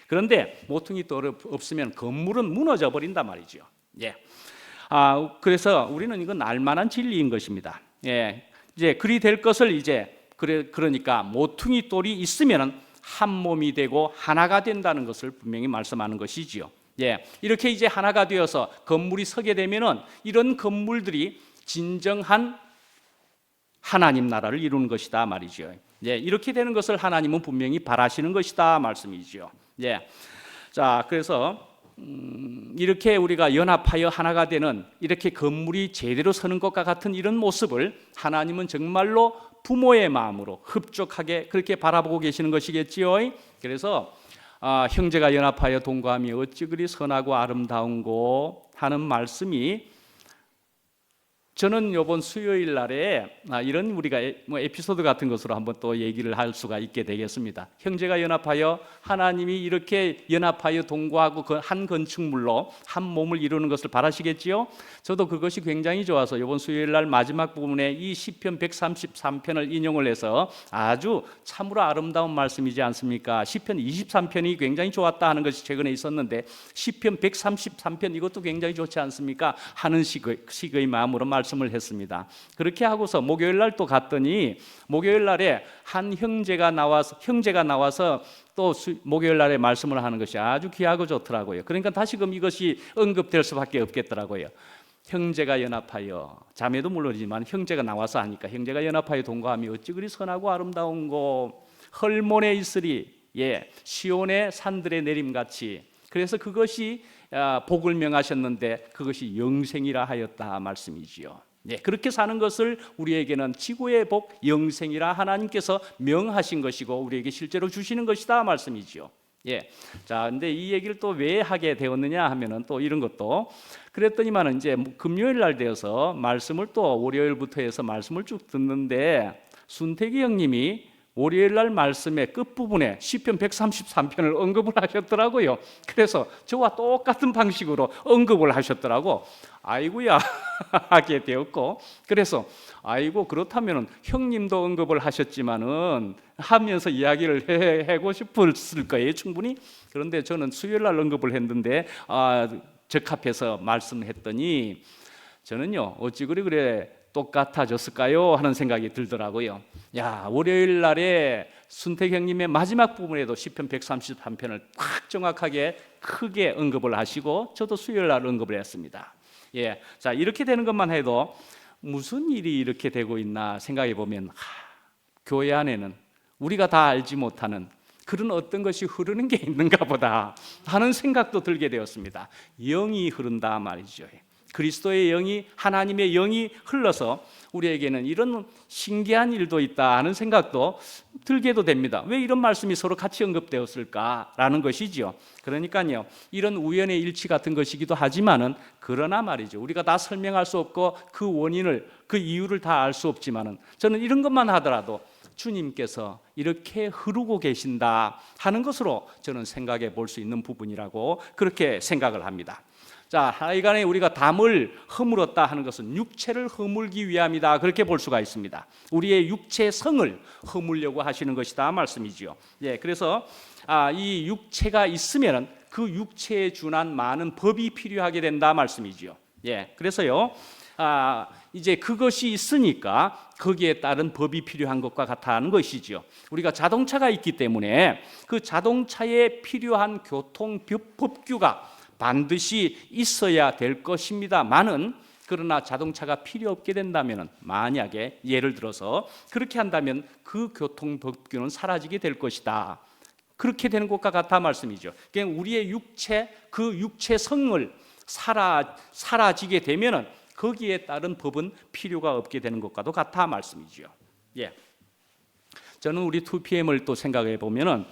그런데 모퉁이 돌이 없으면 건물은 무너져 버린단 말이죠. 그래서 우리는 이건 알만한 진리인 것입니다. 이제 그리 될 것을 그러니까 모퉁이 돌이 있으면은 한 몸이 되고 하나가 된다는 것을 분명히 말씀하는 것이지요. 이렇게 이제 하나가 되어서 건물이 서게 되면은 이런 건물들이 진정한 하나님 나라를 이루는 것이다 말이죠. 이렇게 되는 것을 하나님은 분명히 바라시는 것이다 말씀이죠. 자, 그래서 이렇게 우리가 연합하여 하나가 되는, 이렇게 건물이 제대로 서는 것과 같은 이런 모습을 하나님은 정말로 부모의 마음으로 흡족하게 그렇게 바라보고 계시는 것이겠지요. 그래서 형제가 연합하여 동거함이 어찌 그리 선하고 아름다운고 하는 말씀이 저는 이번 수요일 날에 이런 우리가 뭐 에피소드 같은 것으로 한번 또 얘기를 할 수가 있게 되겠습니다. 형제가 연합하여 하나님이 이렇게 연합하여 동거하고 그 한 건축물로 한 몸을 이루는 것을 바라시겠지요? 저도 그것이 굉장히 좋아서 이번 수요일 날 마지막 부분에 이 시편 133편을 인용을 해서 아주 참으로 아름다운 말씀이지 않습니까? 시편 23편이 굉장히 좋았다 하는 것이 최근에 있었는데 시편 133편 이것도 굉장히 좋지 않습니까? 하는 식의 마음으로 말씀을 했습니다. 그렇게 하고서 목요일 날 또 갔더니 목요일 날에 한 형제가 나와서 또 목요일 날에 말씀을 하는 것이 아주 귀하고 좋더라고요. 그러니까 다시금 이것이 언급될 수밖에 없겠더라고요. 형제가 연합하여, 자매도 물론이지만 형제가 나와서 하니까 형제가 연합하여 동거하며 어찌 그리 선하고 아름다운고, 헐몬에 있으리, 시온의 산들의 내림같이. 그래서 그것이 복을 명하셨는데 그것이 영생이라 하였다 말씀이지요. 그렇게 사는 것을 우리에게는 지구의 복, 영생이라 하나님께서 명하신 것이고 우리에게 실제로 주시는 것이다 말씀이지요. 자, 근데 이 얘기를 또 왜 하게 되었느냐 하면은 또 이런 것도 그랬더니만은 이제 금요일 날 되어서 말씀을 또 월요일부터 해서 말씀을 쭉 듣는데 순택이 형님이 월요일 날 말씀의 끝부분에 시편 133편을 언급을 하셨더라고요. 그래서 저와 똑같은 방식으로 언급을 하셨더라고. 아이고야 하게 되었고, 그래서 아이고 그렇다면 형님도 언급을 하셨지만은 하면서 이야기를 하고 싶었을 거예요, 충분히. 그런데 저는 수요일 날 언급을 했는데 적합해서 말씀했더니 저는요 어찌 그래 똑같아졌을까요? 하는 생각이 들더라고요. 월요일 날에 순택 형님의 마지막 부분에도 시편 133편을 딱 정확하게 크게 언급을 하시고 저도 수요일 날 언급을 했습니다. 자, 이렇게 되는 것만 해도 무슨 일이 이렇게 되고 있나 생각해 보면 교회 안에는 우리가 다 알지 못하는 그런 어떤 것이 흐르는 게 있는가 보다 하는 생각도 들게 되었습니다. 영이 흐른다 말이죠. 그리스도의 영이, 하나님의 영이 흘러서 우리에게는 이런 신기한 일도 있다 하는 생각도 들게도 됩니다. 왜 이런 말씀이 서로 같이 언급되었을까라는 것이지요. 그러니까요, 이런 우연의 일치 같은 것이기도 하지만은 그러나 말이죠, 우리가 다 설명할 수 없고 그 원인을, 그 이유를 다 알 수 없지만은 저는 이런 것만 하더라도 주님께서 이렇게 흐르고 계신다 하는 것으로 저는 생각해 볼 수 있는 부분이라고 그렇게 생각을 합니다. 자, 하여간에 우리가 담을 허물었다 하는 것은 육체를 허물기 위함이다 그렇게 볼 수가 있습니다. 우리의 육체 성을 허물려고 하시는 것이다 말씀이지요. 그래서 이 육체가 있으면 그 육체에 준한 많은 법이 필요하게 된다 말씀이지요. 그래서요 이제 그것이 있으니까 거기에 따른 법이 필요한 것과 같다는 것이지요. 우리가 자동차가 있기 때문에 그 자동차에 필요한 교통 법규가 반드시 있어야 될 것입니다만은 그러나 자동차가 필요 없게 된다면 만약에 예를 들어서 그렇게 한다면 그 교통법규는 사라지게 될 것이다. 그렇게 되는 것과 같아 말씀이죠. 그러니까 우리의 육체, 그 육체성을 사라지게 되면은 거기에 따른 법은 필요가 없게 되는 것과도 같아 말씀이죠. 저는 우리 2PM을 또 생각해 보면은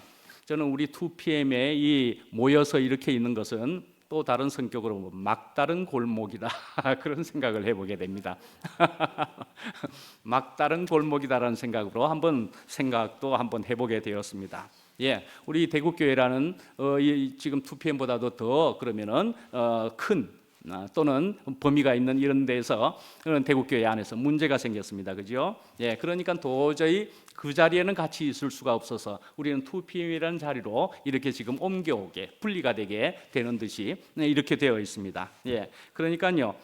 저는 우리 2PM에 이 모여서 이렇게 있는 것은 또 다른 성격으로 막다른 골목이다 그런 생각을 해보게 됩니다. 막다른 골목이다라는 생각으로 생각도 한번 해보게 되었습니다. 우리 대국교회라는 지금 2PM보다도 더 그러면은 큰 또는 범위가 있는 이런 데서 대국교회 안에서 문제가 생겼습니다. 그죠? 그러니까 도저히 그 자리에는 같이 있을 수가 없어서 우리는 2PM이라는 자리로 이렇게 지금 옮겨오게 분리가 되게 되는 듯이 이렇게 되어 있습니다. 그러니까요,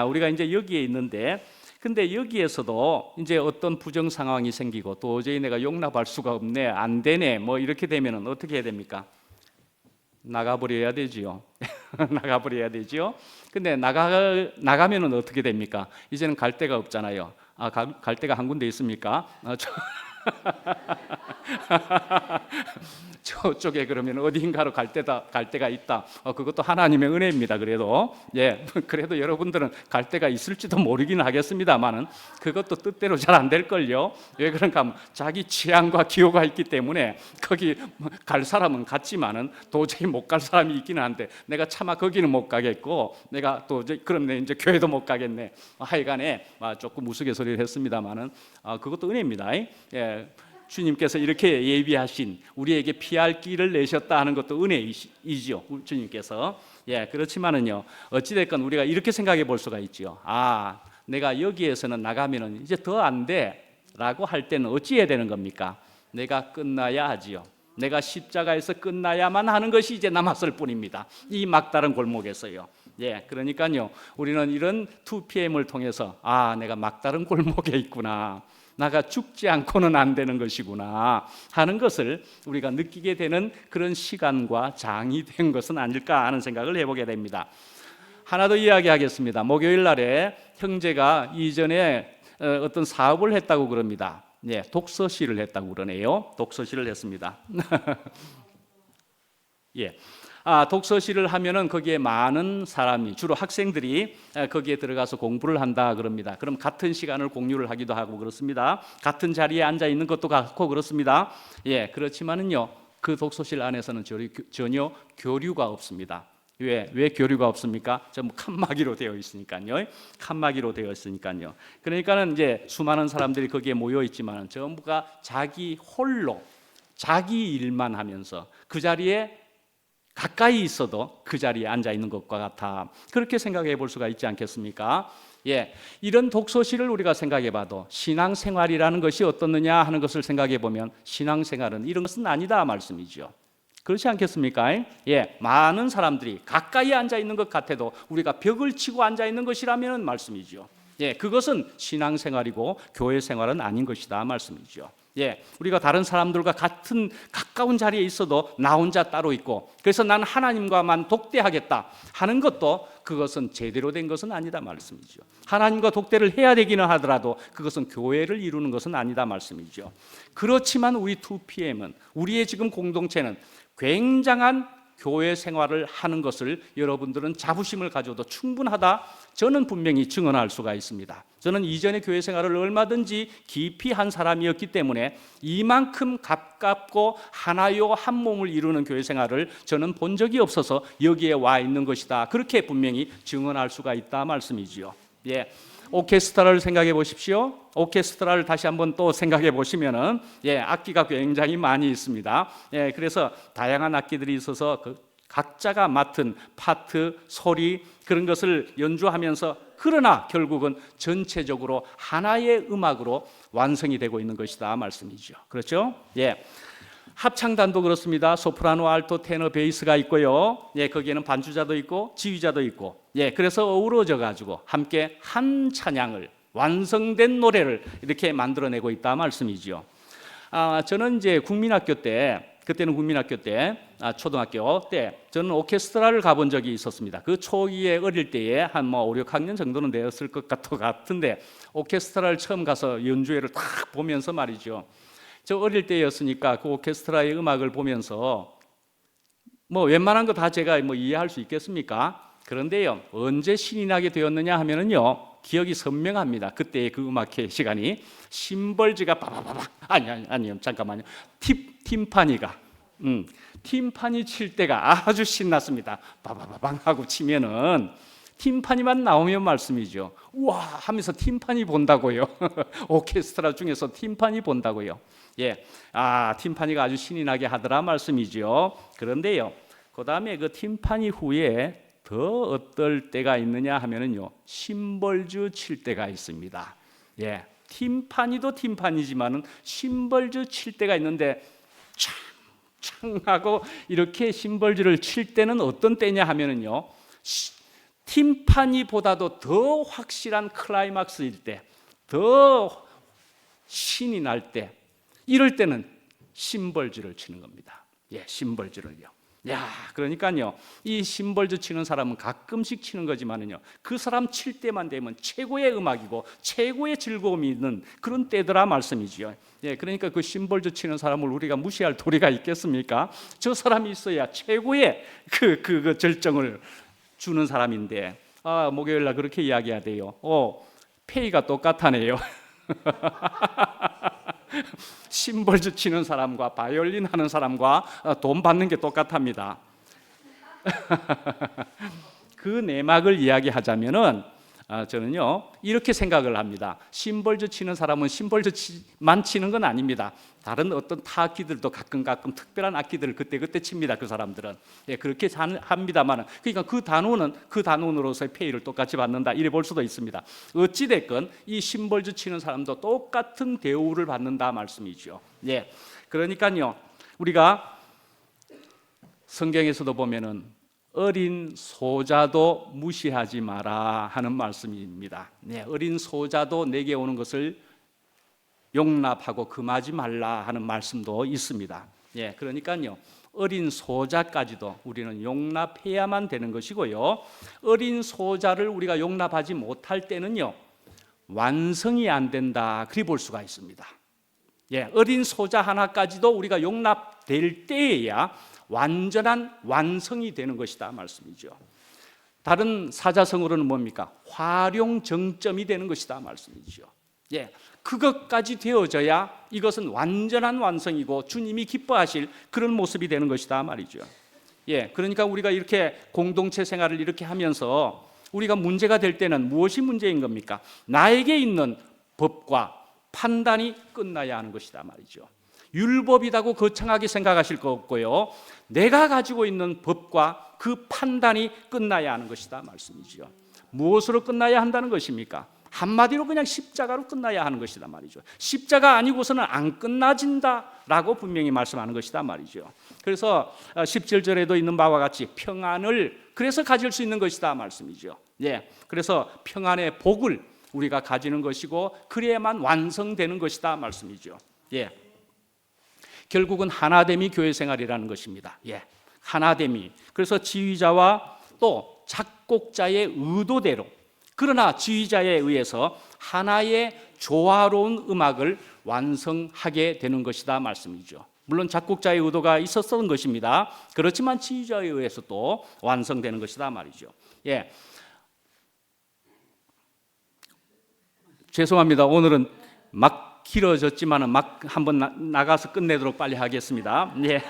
우리가 이제 여기에 있는데 근데 여기에서도 이제 어떤 부정 상황이 생기고 도저히 내가 용납할 수가 없네, 안 되네, 뭐 이렇게 되면은 어떻게 해야 됩니까? 나가버려야 되지요. 나가버려야 되지요. 근데 나가면은 어떻게 됩니까? 이제는 갈 데가 없잖아요. 갈 데가 한 군데 있습니까? 저쪽에 그러면 어딘가로 갈 때가 있다. 그것도 하나님의 은혜입니다. 그래도 그래도 여러분들은 갈 데가 있을지도 모르긴 하겠습니다만은 그것도 뜻대로 잘 안 될 걸요. 왜 그런가 하면 자기 취향과 기호가 있기 때문에 거기 갈 사람은 갔지만은 도저히 못 갈 사람이 있기는 한데 내가 차마 거기는 못 가겠고 내가 또 그럼 내 이제 교회도 못 가겠네. 하여간에 조금 우스갯소리를 했습니다만은 그것도 은혜입니다. 주님께서 이렇게 예비하신 우리에게 피할 길을 내셨다 하는 것도 은혜이지요. 주님께서. 그렇지만은요. 어찌 됐건 우리가 이렇게 생각해 볼 수가 있지요. 내가 여기에서는 나가면은 이제 더 안 돼라고 할 때는 어찌 해야 되는 겁니까? 내가 끝나야 하지요. 내가 십자가에서 끝나야만 하는 것이 이제 남았을 뿐입니다. 이 막다른 골목에서요. 그러니까요. 우리는 이런 2PM을 통해서 내가 막다른 골목에 있구나. 나가 죽지 않고는 안 되는 것이구나 하는 것을 우리가 느끼게 되는 그런 시간과 장이 된 것은 아닐까 하는 생각을 해보게 됩니다. 하나 더 이야기하겠습니다. 목요일 날에 형제가 이전에 어떤 사업을 했다고 그럽니다. 독서실을 했다고 그러네요. 독서실을 했습니다. 독서실을 하면은 거기에 많은 사람이 주로 학생들이 거기에 들어가서 공부를 한다 그럽니다. 그럼 같은 시간을 공유를 하기도 하고 그렇습니다. 같은 자리에 앉아 있는 것도 같고 그렇습니다. 그렇지만은요 그 독서실 안에서는 전혀 교류가 없습니다. 왜 교류가 없습니까? 전부 칸막이로 되어 있으니까요. 칸막이로 되어 있으니까요. 그러니까는 이제 수많은 사람들이 거기에 모여 있지만 전부가 자기 홀로 자기 일만 하면서 그 자리에 가까이 있어도 그 자리에 앉아 있는 것과 같아. 그렇게 생각해 볼 수가 있지 않겠습니까? 이런 독서실을 우리가 생각해 봐도 신앙생활이라는 것이 어떻느냐 하는 것을 생각해 보면 신앙생활은 이런 것은 아니다 말씀이죠. 그렇지 않겠습니까? 많은 사람들이 가까이 앉아 있는 것 같아도 우리가 벽을 치고 앉아 있는 것이라면 말씀이죠. 그것은 신앙생활이고 교회 생활은 아닌 것이다 말씀이죠. 우리가 다른 사람들과 같은 가까운 자리에 있어도 나 혼자 따로 있고 그래서 난 하나님과만 독대하겠다 하는 것도 그것은 제대로 된 것은 아니다 말씀이죠. 하나님과 독대를 해야 되기는 하더라도 그것은 교회를 이루는 것은 아니다 말씀이죠. 그렇지만 우리 2PM은 우리의 지금 공동체는 굉장한 교회 생활을 하는 것을 여러분들은 자부심을 가져도 충분하다 저는 분명히 증언할 수가 있습니다. 저는 이전에 교회 생활을 얼마든지 깊이 한 사람이었기 때문에 이만큼 가깝고 하나요 한 몸을 이루는 교회 생활을 저는 본 적이 없어서 여기에 와 있는 것이다. 그렇게 분명히 증언할 수가 있다 말씀이지요. 오케스트라를 생각해 보십시오. 오케스트라를 다시 한번 또 생각해 보시면은 악기가 굉장히 많이 있습니다. 그래서 다양한 악기들이 있어서 각자가 맡은 파트, 소리 그런 것을 연주하면서 그러나 결국은 전체적으로 하나의 음악으로 완성이 되고 있는 것이다 말씀이죠. 그렇죠? 합창단도 그렇습니다. 소프라노, 알토, 테너, 베이스가 있고요. 거기에는 반주자도 있고 지휘자도 있고. 그래서 어우러져 가지고 함께 한 찬양을 완성된 노래를 이렇게 만들어내고 있다 말씀이죠. 저는 이제 그때는 국민학교 때 초등학교 때 저는 오케스트라를 가본 적이 있었습니다. 그 초기에 어릴 때에 한 5, 6학년 정도는 되었을 것 같은데 오케스트라를 처음 가서 연주회를 딱 보면서 말이죠. 저 어릴 때였으니까 그 오케스트라의 음악을 보면서 웬만한 거 다 제가 이해할 수 있겠습니까? 그런데요, 언제 신이 나게 되었느냐 하면은요, 기억이 선명합니다. 그때의 그 음악회 시간이 심벌즈가 빠바바바 아니요 잠깐만요. 팀파니 칠 때가 아주 신났습니다. 빠바바방 하고 치면은 팀파니만 나오면 말씀이죠. 우와 하면서 팀파니 본다고요. 오케스트라 중에서 팀파니 본다고요. 팀파니가 아주 신이 나게 하더라 말씀이죠. 그런데요, 그 다음에 그 팀파니 후에 더 어떨 때가 있느냐 하면은요, 심벌즈 칠 때가 있습니다. 팀파니도 팀파니지만은 심벌즈 칠 때가 있는데 창 하고 이렇게 심벌즈를 칠 때는 어떤 때냐 하면은요, 팀파니보다도 더 확실한 클라이막스일 때, 더 신이 날 때, 이럴 때는 심벌즈를 치는 겁니다. 심벌즈를요. 야, 그러니까요, 이 심벌즈 치는 사람은 가끔씩 치는 거지만은요, 그 사람 칠 때만 되면 최고의 음악이고 최고의 즐거움이 있는 그런 때더라 말씀이지요. 예, 그러니까 그 심벌즈 치는 사람을 우리가 무시할 도리가 있겠습니까? 저 사람이 있어야 최고의 그 절정을 주는 사람인데, 목요일 날 그렇게 이야기하대요. 페이가 똑같아네요. 심벌즈 치는 사람과 바이올린 하는 사람과 돈 받는 게 똑같답니다. 그 내막을 이야기하자면은 저는요 이렇게 생각을 합니다. 심벌즈 치는 사람은 심벌즈만 치는 건 아닙니다. 다른 어떤 타 악기들도 가끔 특별한 악기들을 그때 칩니다. 그 사람들은. 예, 그렇게 합니다만, 그러니까 그 단원으로서의 페이를 똑같이 받는다 이래 볼 수도 있습니다. 어찌 됐건 이 심벌즈 치는 사람도 똑같은 대우를 받는다 말씀이죠. 예, 그러니까요 우리가 성경에서도 보면은 어린 소자도 무시하지 마라 하는 말씀입니다. 네, 어린 소자도 내게 오는 것을 용납하고 금하지 말라 하는 말씀도 있습니다. 예, 그러니까요 어린 소자까지도 우리는 용납해야만 되는 것이고요, 어린 소자를 우리가 용납하지 못할 때는요 완성이 안 된다 그리 볼 수가 있습니다. 예, 어린 소자 하나까지도 우리가 용납될 때에야 완전한 완성이 되는 것이다 말씀이죠. 다른 사자성어로는 뭡니까? 활용 정점이 되는 것이다 말씀이죠. 예, 그것까지 되어져야 이것은 완전한 완성이고 주님이 기뻐하실 그런 모습이 되는 것이다 말이죠. 예, 그러니까 우리가 이렇게 공동체 생활을 이렇게 하면서 우리가 문제가 될 때는 무엇이 문제인 겁니까? 나에게 있는 법과 판단이 끝나야 하는 것이다 말이죠. 율법이라고 거창하게 생각하실 거 없고요, 내가 가지고 있는 법과 그 판단이 끝나야 하는 것이다 말씀이죠. 무엇으로 끝나야 한다는 것입니까? 한마디로 그냥 십자가로 끝나야 하는 것이다 말이죠. 십자가 아니고서는 안 끝나진다라고 분명히 말씀하는 것이다 말이죠. 그래서 17절에도 있는 바와 같이 평안을 그래서 가질 수 있는 것이다 말씀이죠. 예, 그래서 평안의 복을 우리가 가지는 것이고 그래야만 완성되는 것이다 말씀이죠. 예, 결국은 하나됨이 교회 생활이라는 것입니다. 예, 하나됨이. 그래서 지휘자와 또 작곡자의 의도대로, 그러나 지휘자에 의해서 하나의 조화로운 음악을 완성하게 되는 것이다 말씀이죠. 물론 작곡자의 의도가 있었던 것입니다. 그렇지만 지휘자에 의해서 또 완성되는 것이다 말이죠. 예, 죄송합니다. 오늘은 막 길어졌지만은 막 한번 나가서 끝내도록 빨리 하겠습니다. 예.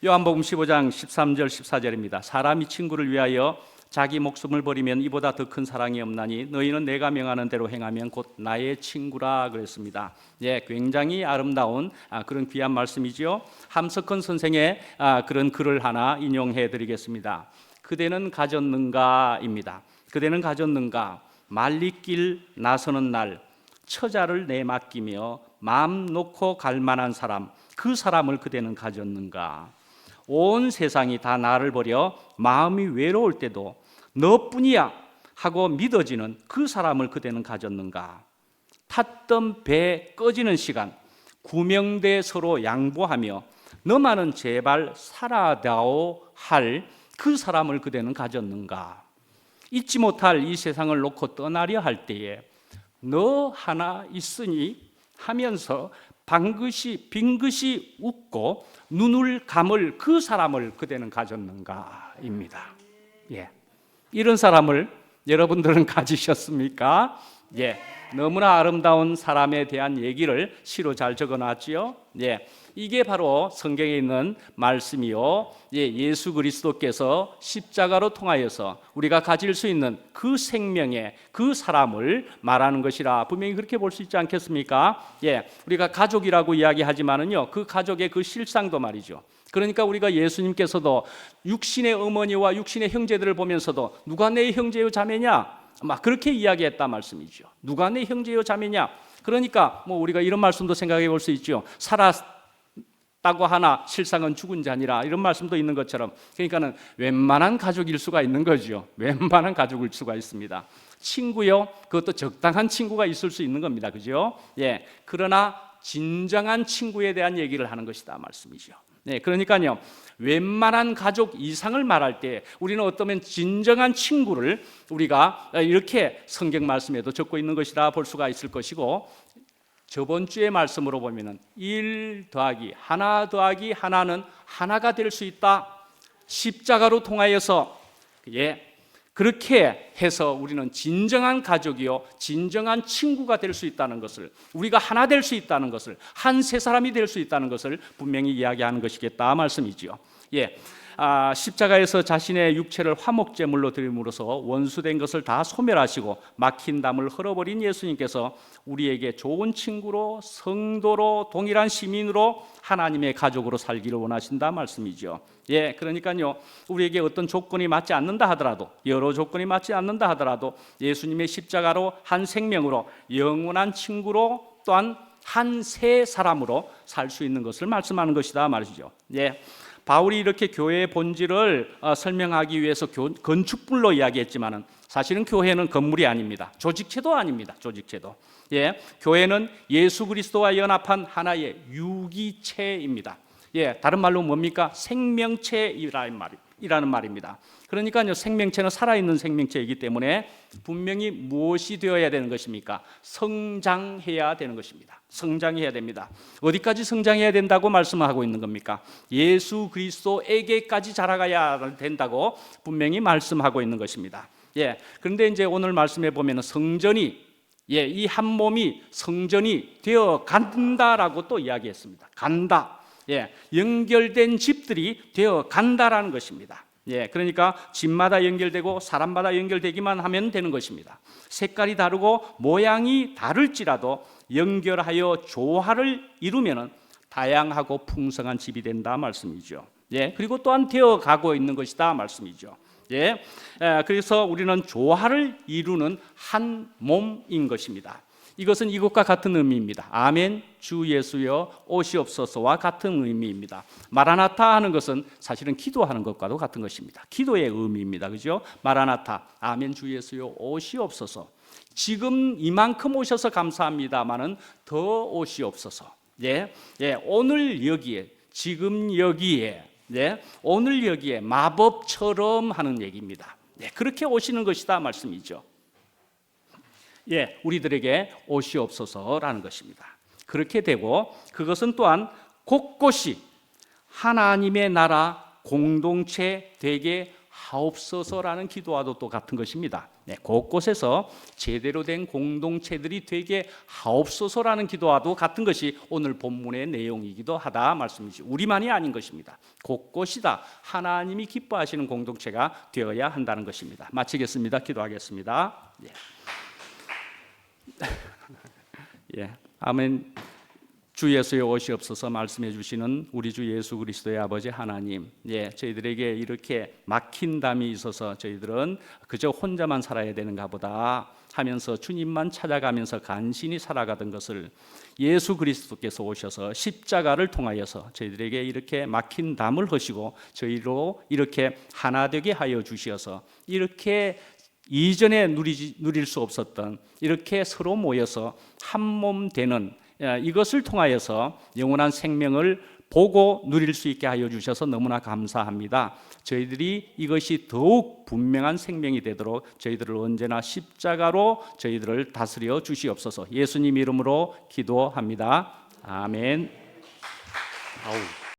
요한복음 15장 13절 14절입니다. 사람이 친구를 위하여 자기 목숨을 버리면 이보다 더 큰 사랑이 없나니 너희는 내가 명하는 대로 행하면 곧 나의 친구라 그랬습니다. 예, 굉장히 아름다운 그런 귀한 말씀이죠. 함석헌 선생의 그런 글을 하나 인용해 드리겠습니다. 그대는 가졌는가입니다. 그대는 가졌는가? 말리길 나서는 날 처자를 내맡기며 마음 놓고 갈 만한 사람, 그 사람을 그대는 가졌는가? 온 세상이 다 나를 버려 마음이 외로울 때도 너뿐이야 하고 믿어지는 그 사람을 그대는 가졌는가? 탔던 배 꺼지는 시간 구명대 서로 양보하며 너만은 제발 살아다오 할 그 사람을 그대는 가졌는가? 잊지 못할 이 세상을 놓고 떠나려 할 때에 너 하나 있으니 하면서 빙긋이 웃고 눈을 감을 그 사람을 그대는 가졌는가입니다. 예, 이런 사람을 여러분들은 가지셨습니까? 예, 너무나 아름다운 사람에 대한 얘기를 시로 잘 적어놨지요. 예, 이게 바로 성경에 있는 말씀이요. 예, 예수 그리스도께서 십자가로 통하여서 우리가 가질 수 있는 그 생명의 그 사람을 말하는 것이라 분명히 그렇게 볼 수 있지 않겠습니까? 예, 우리가 가족이라고 이야기하지만은요, 그 가족의 그 실상도 말이죠. 그러니까 우리가 예수님께서도 육신의 어머니와 육신의 형제들을 보면서도 누가 내 형제요 자매냐? 막 그렇게 이야기했다 말씀이죠. 누가 내 형제요 자매냐? 그러니까 뭐 우리가 이런 말씀도 생각해 볼 수 있죠. 살았다고 하나 실상은 죽은 자니라, 이런 말씀도 있는 것처럼, 그러니까는 웬만한 가족일 수가 있는 거죠. 웬만한 가족일 수가 있습니다. 친구요, 그것도 적당한 친구가 있을 수 있는 겁니다. 그죠? 예. 그러나 진정한 친구에 대한 얘기를 하는 것이다 말씀이죠. 네, 그러니까요, 웬만한 가족 이상을 말할 때 우리는 어쩌면 진정한 친구를 우리가 이렇게 성경 말씀에도 적고 있는 것이라 볼 수가 있을 것이고, 저번 주의 말씀으로 보면은 1 더하기 하나 더하기 하나는 하나가 될 수 있다. 십자가로 통하여서 그렇게 해서 우리는 진정한 가족이요 진정한 친구가 될 수 있다는 것을, 우리가 하나 될 수 있다는 것을, 한 세 사람이 될 수 있다는 것을 분명히 이야기하는 것이겠다 말씀이지요. 십자가에서 자신의 육체를 화목제물로 드림으로써 원수된 것을 다 소멸하시고 막힌 담을 흘어버린 예수님께서 우리에게 좋은 친구로, 성도로, 동일한 시민으로 하나님의 가족으로 살기를 원하신다 말씀이죠. 그러니까요, 우리에게 어떤 조건이 맞지 않는다 하더라도, 여러 조건이 맞지 않는다 하더라도 예수님의 십자가로 한 생명으로 영원한 친구로, 또한 한 세 사람으로 살 수 있는 것을 말씀하는 것이다 말이죠. 바울이 이렇게 교회의 본질을 설명하기 위해서 건축물로 이야기했지만은 사실은 교회는 건물이 아닙니다. 조직체도 아닙니다. 조직체도. 교회는 예수 그리스도와 연합한 하나의 유기체입니다. 다른 말로 뭡니까? 생명체이라는 말입니다. 그러니까요, 생명체는 살아있는 생명체이기 때문에 분명히 무엇이 되어야 되는 것입니까? 성장해야 되는 것입니다. 성장해야 됩니다. 어디까지 성장해야 된다고 말씀하고 있는 겁니까? 예수 그리스도에게까지 자라가야 된다고 분명히 말씀하고 있는 것입니다. 그런데 이제 오늘 말씀에 보면 성전이, 이 한 몸이 성전이 되어 간다라고 또 이야기했습니다. 간다. 연결된 집들이 되어 간다라는 것입니다. 그러니까 집마다 연결되고 사람마다 연결되기만 하면 되는 것입니다. 색깔이 다르고 모양이 다를지라도 연결하여 조화를 이루면 다양하고 풍성한 집이 된다 말씀이죠. 그리고 또한 되어 가고 있는 것이다 말씀이죠. 그래서 우리는 조화를 이루는 한 몸인 것입니다. 이것은 이것과 같은 의미입니다. 아멘 주 예수여 오시옵소서와 같은 의미입니다. 마라나타 하는 것은 사실은 기도하는 것과도 같은 것입니다. 기도의 의미입니다. 그죠? 마라나타, 아멘 주 예수여 오시옵소서. 지금 이만큼 오셔서 감사합니다마는 더 오시옵소서. 오늘 여기에, 지금 여기에, 오늘 여기에 마법처럼 하는 얘기입니다. 그렇게 오시는 것이다 말씀이죠. 우리들에게 오시옵소서라는 것입니다. 그렇게 되고, 그것은 또한 곳곳이 하나님의 나라 공동체 되게 하옵소서라는 기도와도 또 같은 것입니다. 곳곳에서 제대로 된 공동체들이 되게 하옵소서라는 기도와도 같은 것이 오늘 본문의 내용이기도 하다 말씀이죠. 우리만이 아닌 것입니다. 곳곳이 다 하나님이 기뻐하시는 공동체가 되어야 한다는 것입니다. 마치겠습니다. 기도하겠습니다. 아멘. 주 예수의 오시옵소서 말씀해 주시는 우리 주 예수 그리스도의 아버지 하나님, 저희들에게 이렇게 막힌 담이 있어서 저희들은 그저 혼자만 살아야 되는가 보다 하면서 주님만 찾아가면서 간신히 살아가던 것을 예수 그리스도께서 오셔서 십자가를 통하여서 저희들에게 이렇게 막힌 담을 허시고 저희로 이렇게 하나 되게 하여 주시어서 이렇게 이전에 누릴 수 없었던, 이렇게 서로 모여서 한 몸 되는 이것을 통하여서 영원한 생명을 보고 누릴 수 있게 하여 주셔서 너무나 감사합니다. 저희들이 이것이 더욱 분명한 생명이 되도록 저희들을 언제나 십자가로 저희들을 다스려 주시옵소서. 예수님 이름으로 기도합니다. 아멘. 아우.